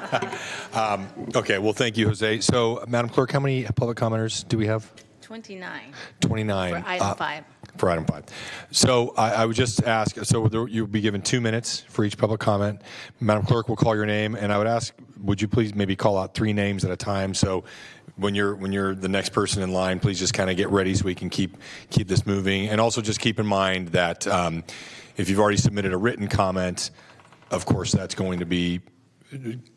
bat. Okay, well, thank you, Jose. So, Madam Clerk, how many public commenters do we have? 29. 29. For item 5. For item 5. So I would just ask, you'll be given 2 minutes for each public comment. Madam Clerk will call your name, and I would ask, would you please maybe call out 3 names at a time? So when you're the next person in line, please just kind of get ready so we can keep this moving. And also just keep in mind that if you've already submitted a written comment, of course, that's going to be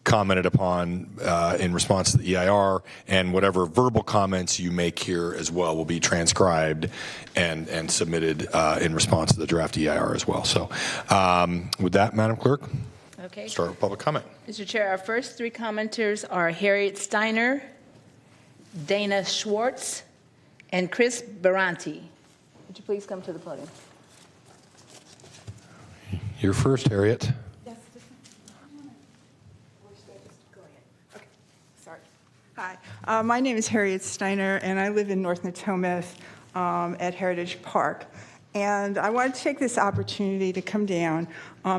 commented upon in response to the EIR, and whatever verbal comments you make here as well will be transcribed and submitted in response to the draft EIR as well. So with that, Madam Clerk, Okay. start with public comment. Mr. Chair, our first 3 commenters are Harriet Steiner, Dana Schwartz, and Chris Baranti. Would you please come to the podium? You're first, Harriet. Hi, my name is Harriet Steiner, and I live in North Natomas at Heritage Park. And I wanted to take this opportunity to come down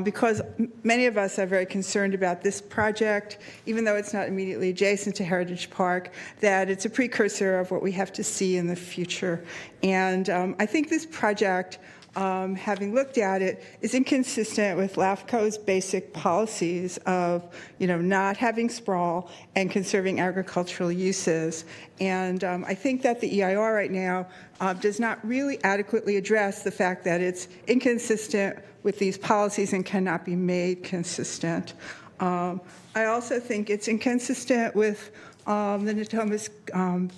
because many of us are very concerned about this project, even though it's not immediately adjacent to Heritage Park, that it's a precursor of what we have to see in the future. And I think this project, having looked at it, is inconsistent with LAFCO's basic policies of, not having sprawl and conserving agricultural uses. And I think that the EIR right now does not really adequately address the fact that it's inconsistent with these policies and cannot be made consistent. I also think it's inconsistent with the Natomas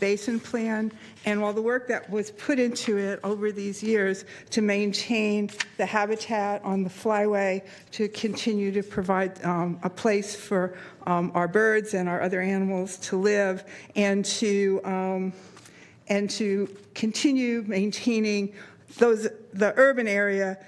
Basin Plan, and all the work that was put into it over these years to maintain the habitat on the flyway, to continue to provide a place for our birds and our other animals to live, and to continue maintaining the urban area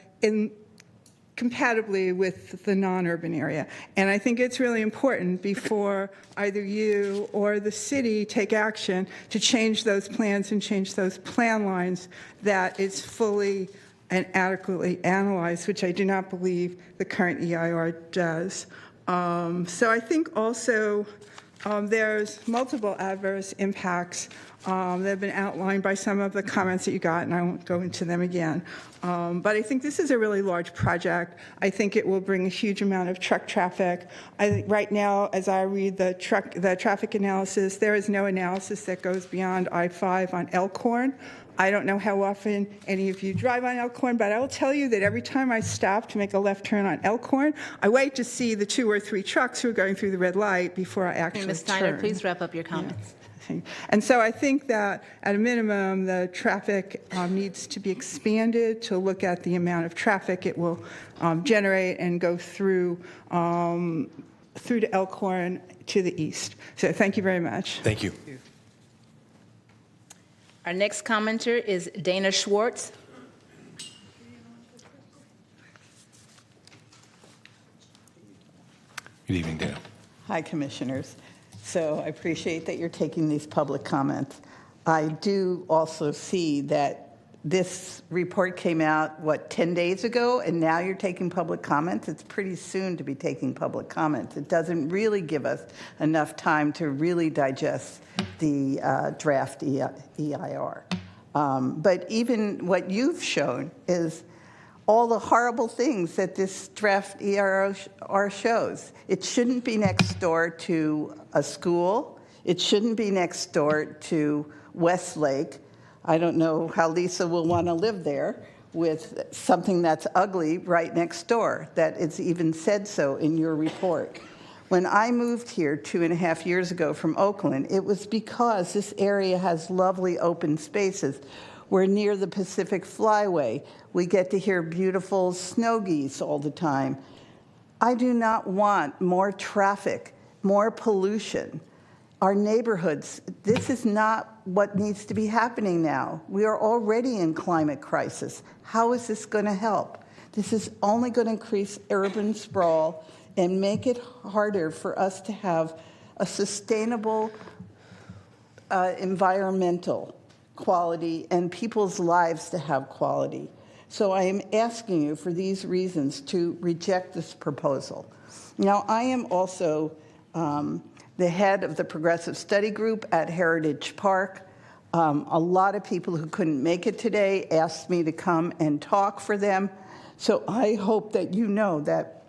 compatibly with the non-urban area. And I think it's really important before either you or the city take action to change those plans and change those plan lines, that it's fully and adequately analyzed, which I do not believe the current EIR does. So I think also there's multiple adverse impacts that have been outlined by some of the comments that you got, and I won't go into them again. But I think this is a really large project. I think it will bring a huge amount of truck traffic. I think right now, as I read the traffic analysis, there is no analysis that goes beyond I-5 on Elkhorn. I don't know how often any of you drive on Elkhorn, but I will tell you that every time I stop to make a left turn on Elkhorn, I wait to see the 2 or 3 trucks who are going through the red light before I actually Ms. Steiner, turn. please wrap up your comments. And so I think that at a minimum, the traffic needs to be expanded to look at the amount of traffic it will generate and go through to Elkhorn to the east. So thank you very much. Thank you. Our next commenter is Dana Schwartz. Good evening, Dana. Hi, Commissioners. So I appreciate that you're taking these public comments. I do also see that this report came out, 10 days ago, and now you're taking public comments? It's pretty soon to be taking public comments. It doesn't really give us enough time to really digest the draft EIR. But even what you've shown is all the horrible things that this draft EIR shows. It shouldn't be next door to a school. It shouldn't be next door to Westlake. I don't know how Lisa will want to live there with something that's ugly right next door, that it's even said so in your report. When I moved here 2.5 years ago from Oakland, it was because this area has lovely open spaces. We're near the Pacific Flyway. We get to hear beautiful snow geese all the time. I do not want more traffic, more pollution. Our neighborhoods, this is not what needs to be happening now. We are already in climate crisis. How is this going to help? This is only going to increase urban sprawl and make it harder for us to have a sustainable environmental quality and people's lives to have quality. So I am asking you for these reasons to reject this proposal. Now, I am also the head of the Progressive Study Group at Heritage Park. A lot of people who couldn't make it today asked me to come and talk for them. So I hope that you know that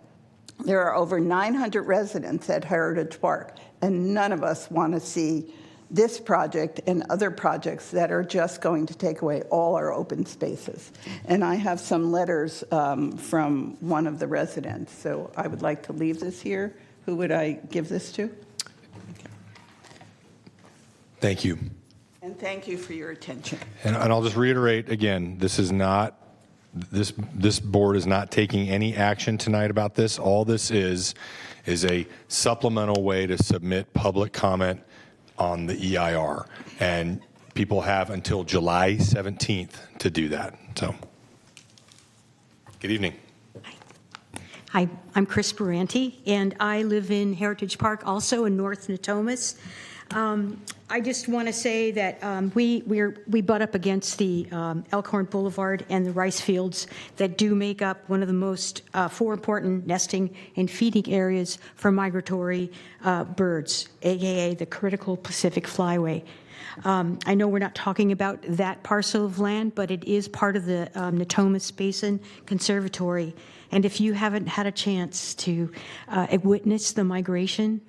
there are over 900 residents at Heritage Park, and none of us want to see this project and other projects that are just going to take away all our open spaces. And I have some letters from one of the residents, so I would like to leave this here. Who would I give this to? Thank you. And thank you for your attention. And I'll just reiterate again, this board is not taking any action tonight about this. All this is a supplemental way to submit public comment on the EIR. And people have until July 17th to do that. So, good evening. Hi, I'm Chris Baranti, and I live in Heritage Park, also in North Natomas. I just want to say that we butt up against the Elkhorn Boulevard and the rice fields that do make up one of the most 4 important nesting and feeding areas for migratory birds, aka the critical Pacific Flyway. I know we're not talking about that parcel of land, but it is part of the Natomas Basin Conservatory. And if you haven't had a chance to witness the migration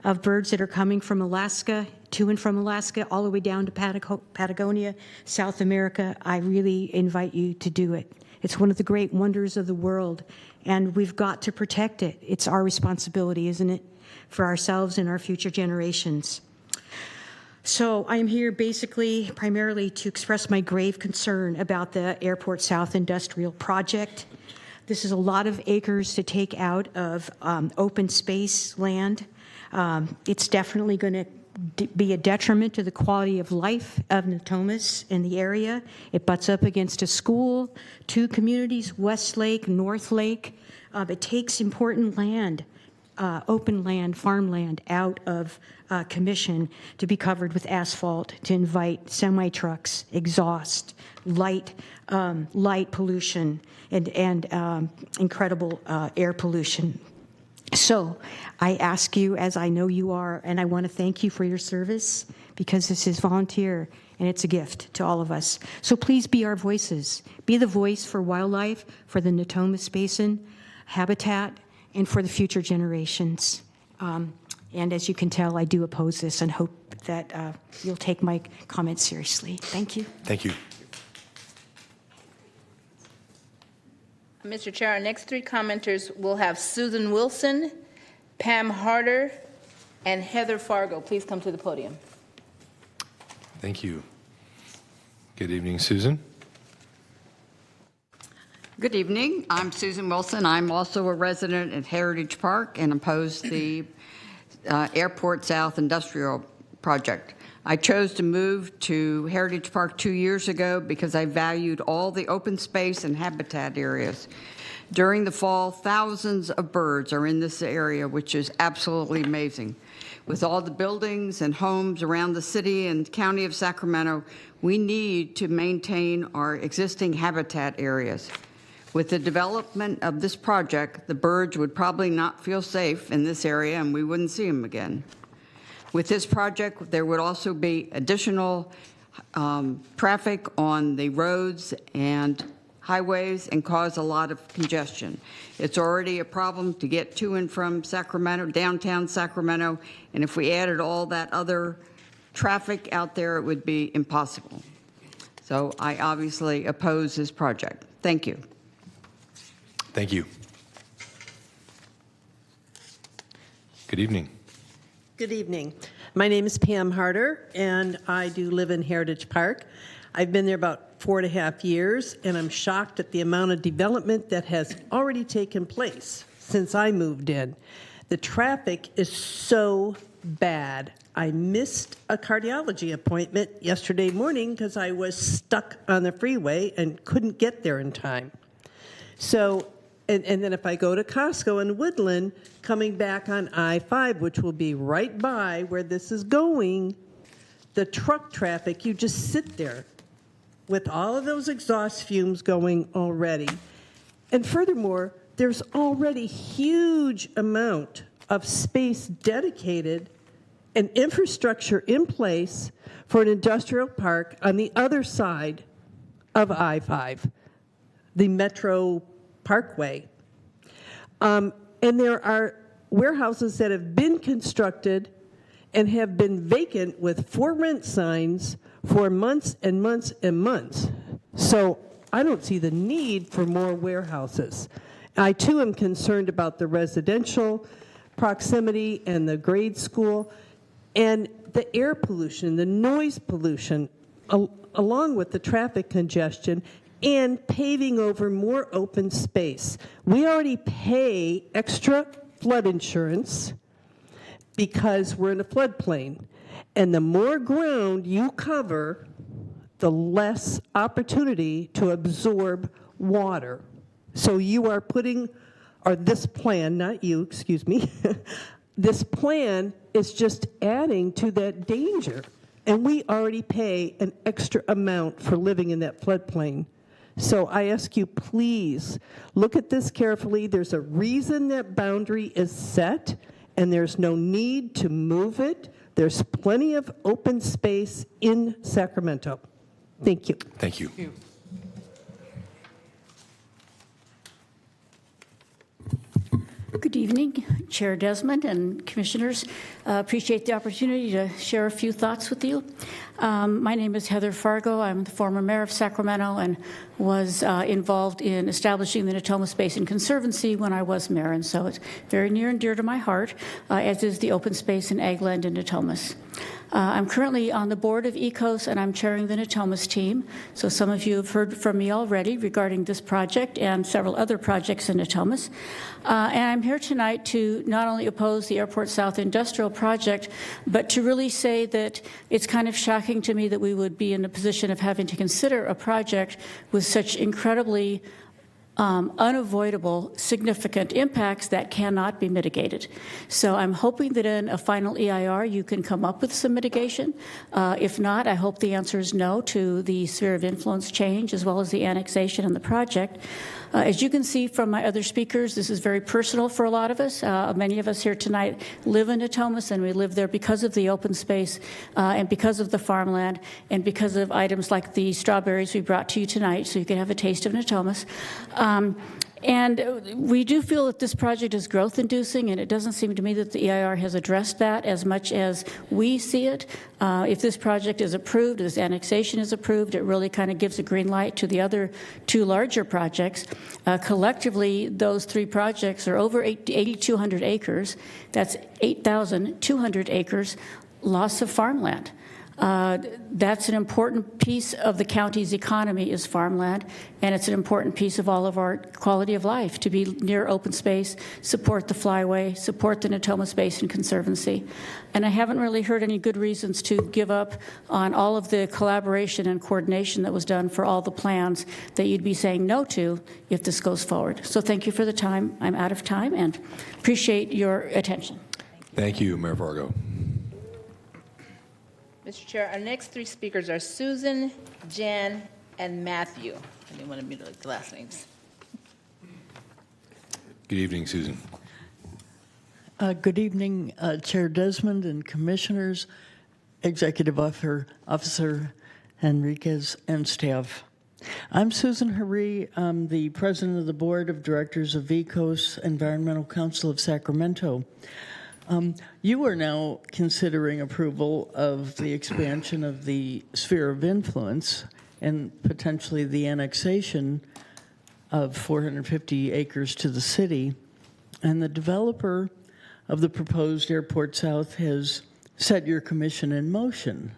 of birds that are coming from Alaska, to and from Alaska, all the way down to Patagonia, South America, I really invite you to do it. It's one of the great wonders of the world, and we've got to protect it. It's our responsibility, isn't it, for ourselves and our future generations. So I'm here basically primarily to express my grave concern about the Airport South Industrial Project. This is a lot of acres to take out of open space land. It's definitely going to be a detriment to the quality of life of Natomas in the area. It butts up against a school, 2 communities, West Lake, North Lake. It takes important land, open land, farmland, out of commission to be covered with asphalt, to invite semi-trucks, exhaust, light pollution, and incredible air pollution. So I ask you, as I know you are, and I want to thank you for your service, because this is volunteer and it's a gift to all of us. So please be our voices. Be the voice for wildlife, for the Natomas Basin, habitat, and for the future generations. And as you can tell, I do oppose this and hope that you'll take my comments seriously. Thank you. Thank you. Mr. Chair, our next 3 commenters will have Susan Wilson, Pam Harder, and Heather Fargo. Please come to the podium. Thank you. Good evening, Susan. Good evening. I'm Susan Wilson. I'm also a resident at Heritage Park and oppose the Airport South Industrial Project. I chose to move to Heritage Park 2 years ago because I valued all the open space and habitat areas. During the fall, thousands of birds are in this area, which is absolutely amazing. With all the buildings and homes around the city and county of Sacramento, we need to maintain our existing habitat areas. With the development of this project, the birds would probably not feel safe in this area and we wouldn't see them again. With this project, there would also be additional traffic on the roads and highways and cause a lot of congestion. It's already a problem to get to and from Sacramento, downtown Sacramento, and if we added all that other traffic out there, it would be impossible. So I obviously oppose this project. Thank you. Thank you. Good evening. Good evening. My name is Pam Harder, and I do live in Heritage Park. I've been there about 4.5 years, and I'm shocked at the amount of development that has already taken place since I moved in. The traffic is so bad. I missed a cardiology appointment yesterday morning because I was stuck on the freeway and couldn't get there in time. So, and then if I go to Costco in Woodland, coming back on I-5, which will be right by where this is going, the truck traffic, you just sit there with all of those exhaust fumes going already. And furthermore, there's already huge amount of space dedicated an infrastructure in place for an industrial park on the other side of I-5, the Metro Parkway. And there are warehouses that have been constructed and have been vacant with for rent signs for months and months and months. So I don't see the need for more warehouses. I too am concerned about the residential proximity and the grade school and the air pollution, the noise pollution, along with the traffic congestion and paving over more open space. We already pay extra flood insurance because we're in a floodplain. And the more ground you cover, the less opportunity to absorb water. So you are putting, or this plan, not you, excuse me, this plan is just adding to that danger. And we already pay an extra amount for living in that floodplain. So I ask you, please, look at this carefully. There's a reason that boundary is set, and there's no need to move it. There's plenty of open space in Sacramento. Thank you. Thank you. Good evening, Chair Desmond and Commissioners. Appreciate the opportunity to share a few thoughts with you. My name is Heather Fargo. I'm the former mayor of Sacramento and was involved in establishing the Natomas Basin Conservancy when I was mayor, and so it's very near and dear to my heart, as is the open space and ag land in Natomas. I'm currently on the board of ECOS, and I'm chairing the Natomas team. So some of you have heard from me already regarding this project and several other projects in Natomas. And I'm here tonight to not only oppose the Airport South Industrial Project, but to really say that it's kind of shocking to me that we would be in a position of having to consider a project with such incredibly unavoidable, significant impacts that cannot be mitigated. So I'm hoping that in a final EIR you can come up with some mitigation. If not, I hope the answer is no to the sphere of influence change as well as the annexation and the project. As you can see from my other speakers, this is very personal for a lot of us. Many of us here tonight live in Natomas, and we live there because of the open space and because of the farmland and because of items like the strawberries we brought to you tonight, so you can have a taste of Natomas. And we do feel that this project is growth-inducing, and it doesn't seem to me that the EIR has addressed that as much as we see it. If this project is approved, this annexation is approved, it really kind of gives a green light to the other two larger projects. Collectively, those three projects are over 8,200 acres. That's 8,200 acres loss of farmland. That's an important piece of the county's economy is farmland, and it's an important piece of all of our quality of life to be near open space, support the flyway, support the Natomas Basin Conservancy. And I haven't really heard any good reasons to give up on all of the collaboration and coordination that was done for all the plans that you'd be saying no to if this goes forward. So thank you for the time. I'm out of time and appreciate your attention. Thank you, Mayor Fargo. Mr. Chair, our next three speakers are Susan, Jan, and Matthew. I didn't want to mutilate the last names. Good evening, Susan. Good evening, Chair Desmond and Commissioners, Executive Officer Henriquez, and staff. I'm Susan Hari. I'm the President of the Board of Directors of ECOS Environmental Council of Sacramento. You are now considering approval of the expansion of the sphere of influence and potentially the annexation of 450 acres to the city. And the developer of the proposed Airport South has set your commission in motion.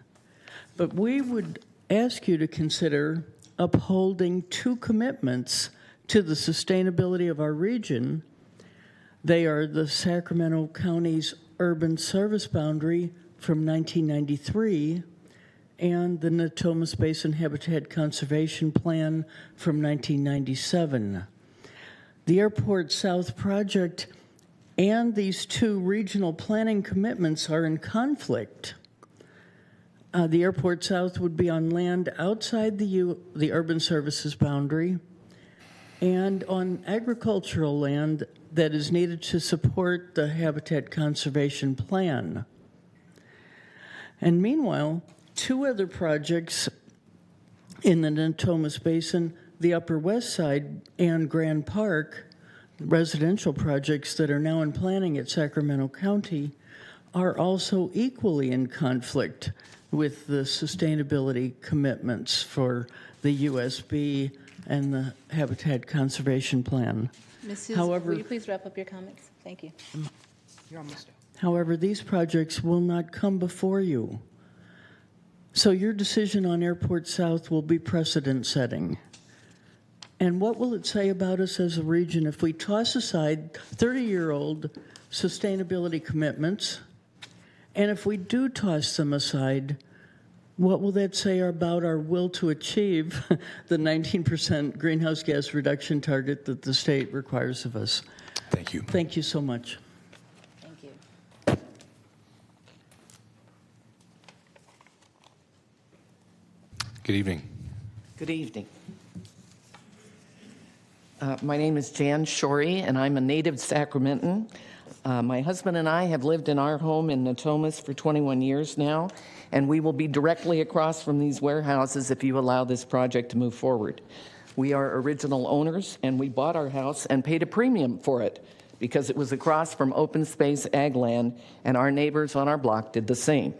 But we would ask you to consider upholding two commitments to the sustainability of our region. They are the Sacramento County's urban service boundary from 1993 and the Natomas Basin Habitat Conservation Plan from 1997. The Airport South project and these two regional planning commitments are in conflict. The Airport South would be on land outside the urban services boundary and on agricultural land that is needed to support the Habitat Conservation Plan. And meanwhile, 2 other projects in the Natomas Basin, the Upper West Side and Grand Park, residential projects that are now in planning at Sacramento County, are also equally in conflict with the sustainability commitments for the USB and the Habitat Conservation Plan. Ms. Susan, However, will you please wrap up your comments? Thank you. However, these projects will not come before you. So your decision on Airport South will be precedent-setting. And what will it say about us as a region if we toss aside 30-year-old sustainability commitments? And if we do toss them aside, what will that say about our will to achieve the 19% greenhouse gas reduction target that the state requires of us? Thank you. Thank you so much. Thank you. Good evening. Good evening. My name is Jan Shorey, and I'm a native Sacramentan. My husband and I have lived in our home in Natomas for 21 years now, and we will be directly across from these warehouses if you allow this project to move forward. We are original owners, and we bought our house and paid a premium for it because it was across from open space ag land, and our neighbors on our block did the same.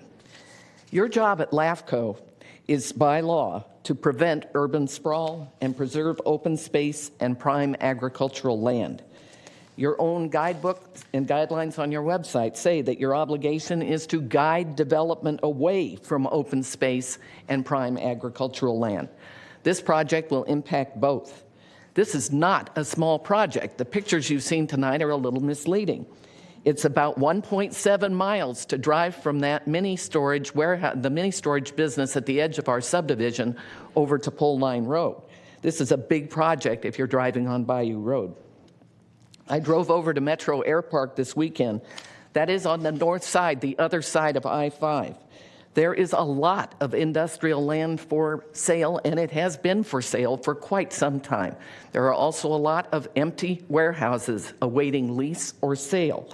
Your job at LAFCO is by law to prevent urban sprawl and preserve open space and prime agricultural land. Your own guidebook and guidelines on your website say that your obligation is to guide development away from open space and prime agricultural land. This project will impact both. This is not a small project. The pictures you've seen tonight are a little misleading. It's about 1.7 miles to drive from that mini storage warehouse, the mini storage business at the edge of our subdivision, over to Pole Line Road. This is a big project if you're driving on Bayou Road. I drove over to Metro Air Park this weekend. That is on the north side, the other side of I-5. There is a lot of industrial land for sale, and it has been for sale for quite some time. There are also a lot of empty warehouses awaiting lease or sale.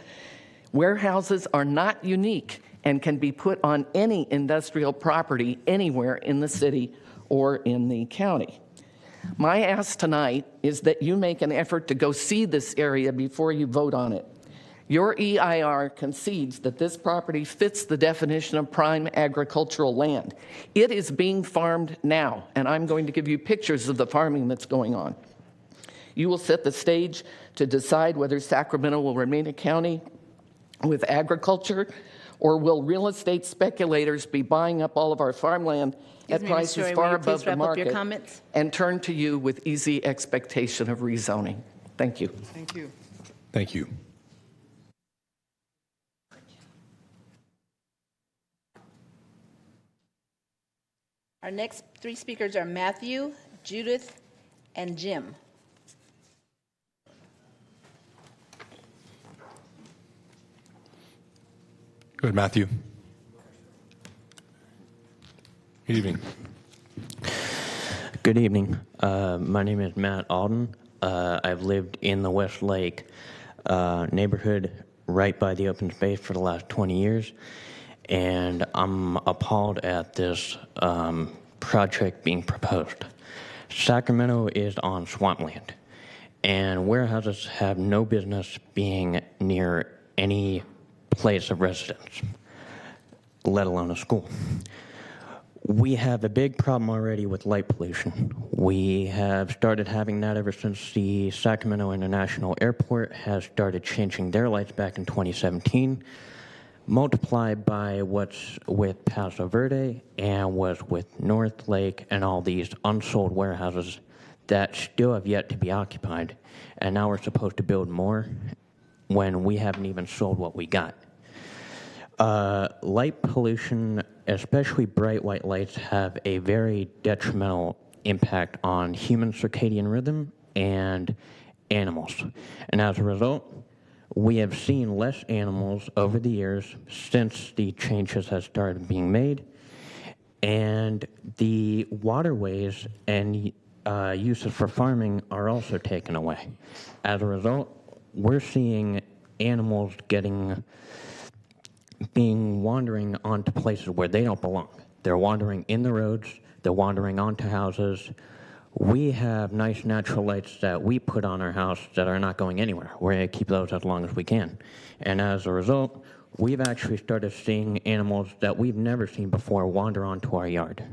Warehouses are not unique and can be put on any industrial property anywhere in the city or in the county. My ask tonight is that you make an effort to go see this area before you vote on it. Your EIR concedes that this property fits the definition of prime agricultural land. It is being farmed now, and I'm going to give you pictures of the farming that's going on. You will set the stage to decide whether Sacramento will remain a county with agriculture, or will real estate speculators be buying up all of our farmland at prices far above the market and turn to you with easy expectation of rezoning? Thank you. Thank you. Thank you. Our next 3 speakers are Matthew, Judith, and Jim. Go ahead, Matthew. Good evening. Good evening. My name is Matt Alden. I've lived in the Westlake neighborhood right by the open space for the last 20 years, and I'm appalled at this project being proposed. Sacramento is on swampland, and warehouses have no business being near any place of residence, let alone a school. We have a big problem already with light pollution. We have started having that ever since the Sacramento International Airport has started changing their lights back in 2017, multiplied by what's with Paso Verde and what's with North Lake and all these unsold warehouses that still have yet to be occupied. And now we're supposed to build more when we haven't even sold what we got. Light pollution, especially bright white lights, have a very detrimental impact on human circadian rhythm and animals. And as a result, we have seen less animals over the years since the changes have started being made, and the waterways and uses for farming are also taken away. As a result, we're seeing animals getting being wandering onto places where they don't belong. They're wandering in the roads, they're wandering onto houses. We have nice natural lights that we put on our house that are not going anywhere. We're going to keep those as long as we can. And as a result, we've actually started seeing animals that we've never seen before wander onto our yard.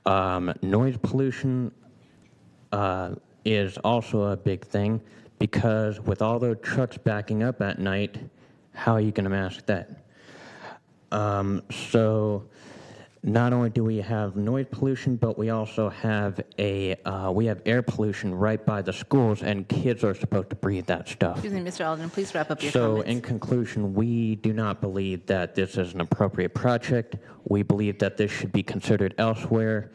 Noise pollution is also a big thing, because with all those trucks backing up at night, how are you going to mask that? So not only do we have noise pollution, but we also have we have air pollution right by the schools, and kids are supposed to breathe that stuff. Excuse me, Mr. Alden, please wrap up your So comments. in conclusion, we do not believe that this is an appropriate project. We believe that this should be considered elsewhere.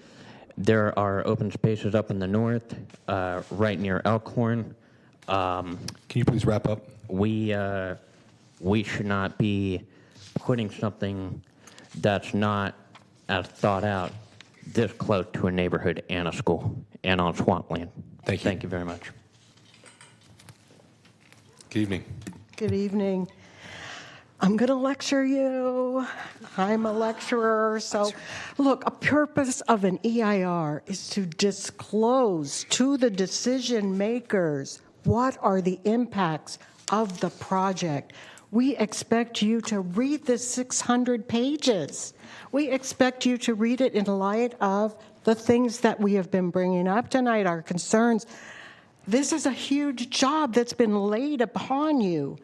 There are open spaces up in the north, right near Elkhorn. Can you please wrap up? We should not be putting something that's not as thought out this close to a neighborhood and a school and on swampland. Thank you. Thank you very much. Good evening. Good evening. I'm going to lecture you. I'm a lecturer. So, look, a purpose of an EIR is to disclose to the decision makers what are the impacts of the project. We expect you to read the 600 pages. We expect you to read it in light of the things that we have been bringing up tonight, our concerns. This is a huge job that's been laid upon you.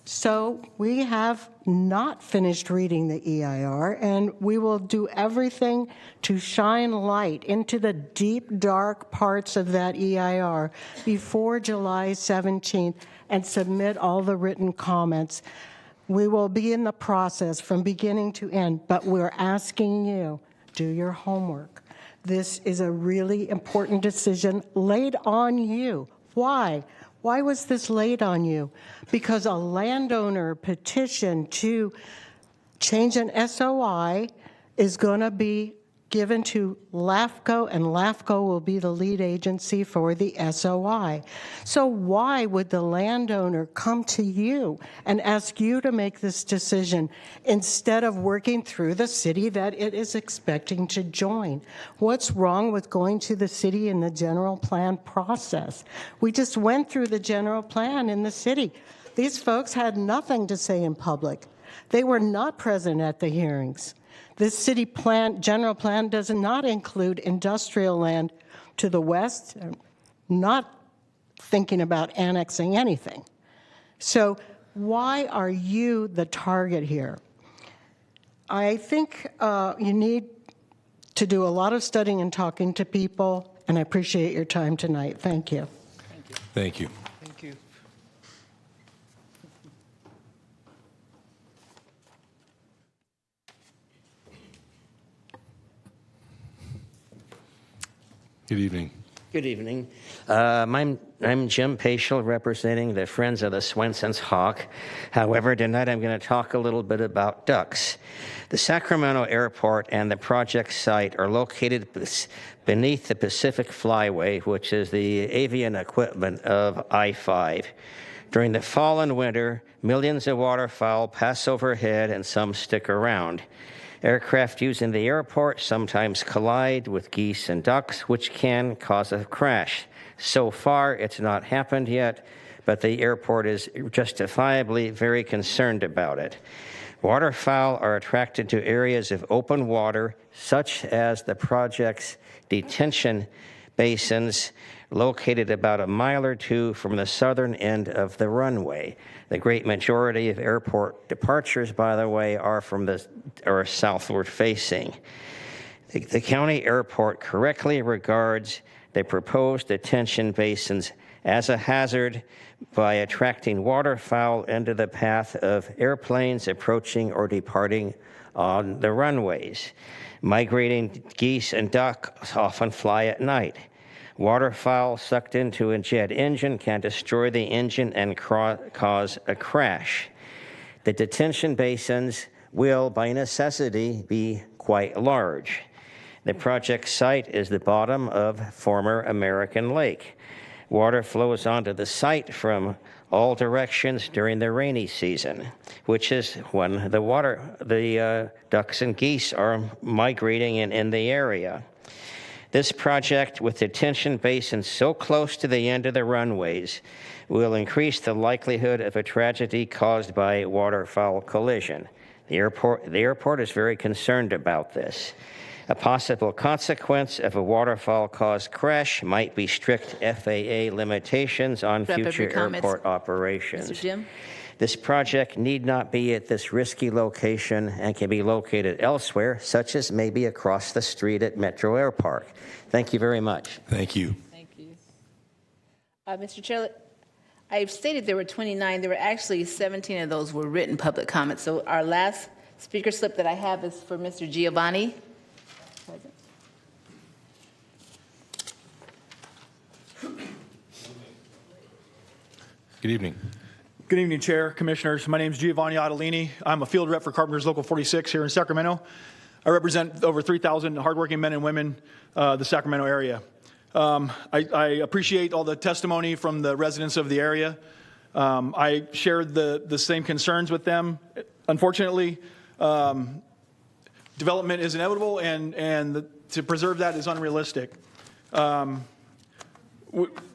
So we have not finished reading the EIR, and we will do everything to shine light into the deep, dark parts of that EIR before July 17th and submit all the written comments. We will be in the process from beginning to end, but we're asking you, do your homework. This is a really important decision laid on you. Why? Why was this laid on you? Because a landowner petition to change an SOI is going to be given to LAFCO, and LAFCO will be the lead agency for the SOI. So why would the landowner come to you and ask you to make this decision instead of working through the city that it is expecting to join? What's wrong with going to the city in the general plan process? We just went through the general plan in the city. These folks had nothing to say in public. They were not present at the hearings. This city plan, general plan, does not include industrial land to the west, not thinking about annexing anything. So why are you the target here? I think you need to do a lot of studying and talking to people, and I appreciate your time tonight. Thank you. Thank you. Thank you. Good evening. Good evening. I'm Jim Paschal, representing the Friends of the Swenson's Hawk. However, tonight I'm going to talk a little bit about ducks. The Sacramento Airport and the project site are located beneath the Pacific Flyway, which is the avian equivalent of I-5. During the fall and winter, millions of waterfowl pass overhead and some stick around. Aircraft using the airport sometimes collide with geese and ducks, which can cause a crash. So far, it's not happened yet, but the airport is justifiably very concerned about it. Waterfowl are attracted to areas of open water, such as the project's detention basins, located about a mile or two from the southern end of the runway. The great majority of airport departures, by the way, are southward facing. The county airport correctly regards the proposed detention basins as a hazard by attracting waterfowl into the path of airplanes approaching or departing on the runways. Migrating geese and ducks often fly at night. Waterfowl sucked into a jet engine can destroy the engine and cause a crash. The detention basins will, by necessity, be quite large. The project site is the bottom of former American Lake. Water flows onto the site from all directions during the rainy season, which is when the ducks and geese are migrating in the area. This project, with detention basins so close to the end of the runways, will increase the likelihood of a tragedy caused by waterfowl collision. The airport is very concerned about this. A possible consequence of a waterfowl-caused crash might be strict FAA limitations on future airport operations. Mr. Jim? This project need not be at this risky location and can be located elsewhere, such as maybe across the street at Metro Air Park. Thank you very much. Thank you. Thank you. Mr. Chair, I've stated there were 29. There were actually 17 of those were written public comments. So our last speaker slip that I have is for Mr. Giovanni. Good evening. Good evening, Chair, Commissioners. My name is Giovanni Ottolini. I'm a field rep for Carpenters Local 46 here in Sacramento. I represent over 3,000 hardworking men and women, the Sacramento area. I appreciate all the testimony from the residents of the area. I shared the same concerns with them. Unfortunately, development is inevitable, and to preserve that is unrealistic.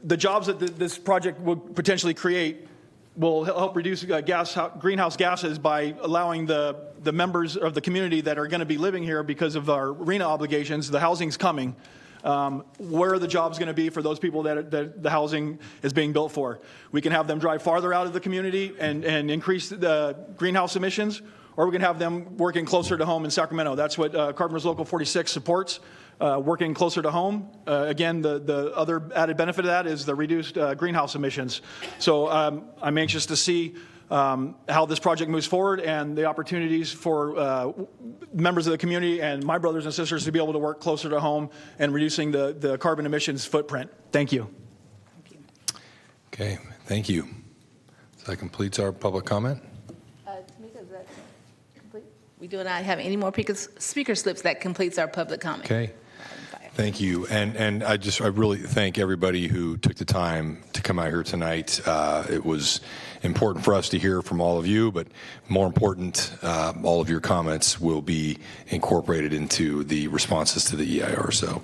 The jobs that this project will potentially create will help reduce greenhouse gases by allowing the members of the community that are going to be living here because of our RENA obligations. The housing's coming. Where are the jobs going to be for those people that the housing is being built for? We can have them drive farther out of the community and increase the greenhouse emissions, or we can have them working closer to home in Sacramento. That's what Carpenters Local 46 supports. Working closer to home. Again, the other added benefit of that is the reduced greenhouse emissions. So I'm anxious to see how this project moves forward and the opportunities for members of the community and my brothers and sisters to be able to work closer to home and reducing the carbon emissions footprint. Thank you. Okay, thank you. So that completes our public comment. Tamika, is that complete? We do not have any more speaker slips. That completes our public comment. Okay. Thank you, and I really thank everybody who took the time to come out here tonight. It was important for us to hear from all of you, but more important, all of your comments will be incorporated into the responses to the EIR. So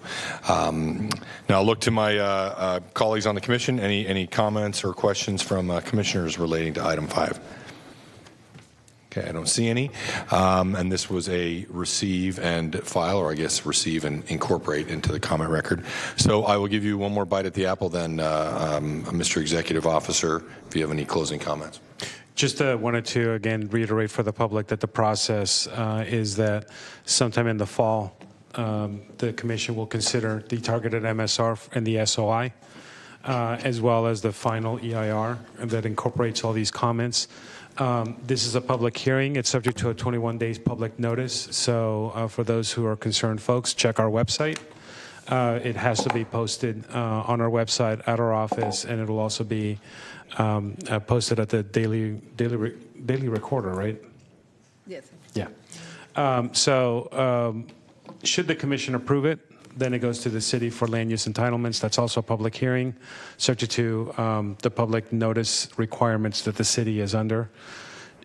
now I'll look to my colleagues on the commission. Any comments or questions from commissioners relating to item 5? Okay, I don't see any. And this was a receive and file, or I guess receive and incorporate into the comment record. So I will give you one more bite at the apple then, Mr. Executive Officer, if you have any closing comments. Just wanted to, again, reiterate for the public that the process is that sometime in the fall, the Commission will consider the targeted MSR and the SOI, as well as the final EIR that incorporates all these comments. This is a public hearing. It's subject to a 21 days public notice. So for those who are concerned folks, check our website. It has to be posted on our website at our office, and it'll also be posted at the daily recorder, right? Yes. Yeah. Should the commission approve it, then it goes to the city for land use entitlements. That's also a public hearing, subject to the public notice requirements that the city is under.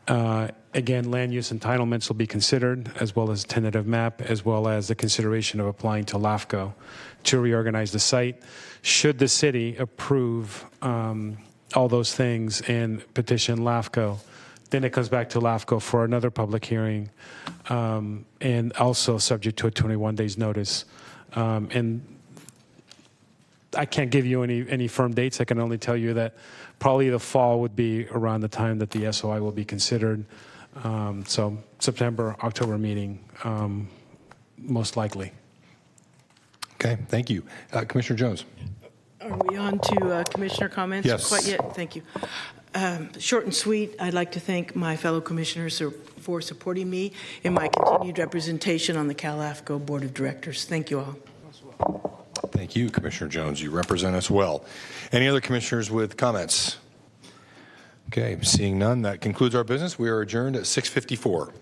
Again, land use entitlements will be considered, as well as tentative map, as well as the consideration of applying to LAFCO to reorganize the site. Should the city approve all those things and petition LAFCO, then it comes back to LAFCO for another public hearing, and also subject to a 21 days notice. And I can't give you any firm dates. I can only tell you that probably the fall would be around the time that the SOI will be considered. So September, October meeting, most likely. Okay, thank you. Commissioner Jones. Are we on to commissioner comments? Yes. Quite yet? Thank you. Short and sweet, I'd like to thank my fellow commissioners for supporting me in my continued representation on the CalAFCO Board of Directors. Thank you all. Thank you, Commissioner Jones. You represent us well. Any other commissioners with comments? Okay, seeing none, that concludes our business. We are adjourned at 6:54.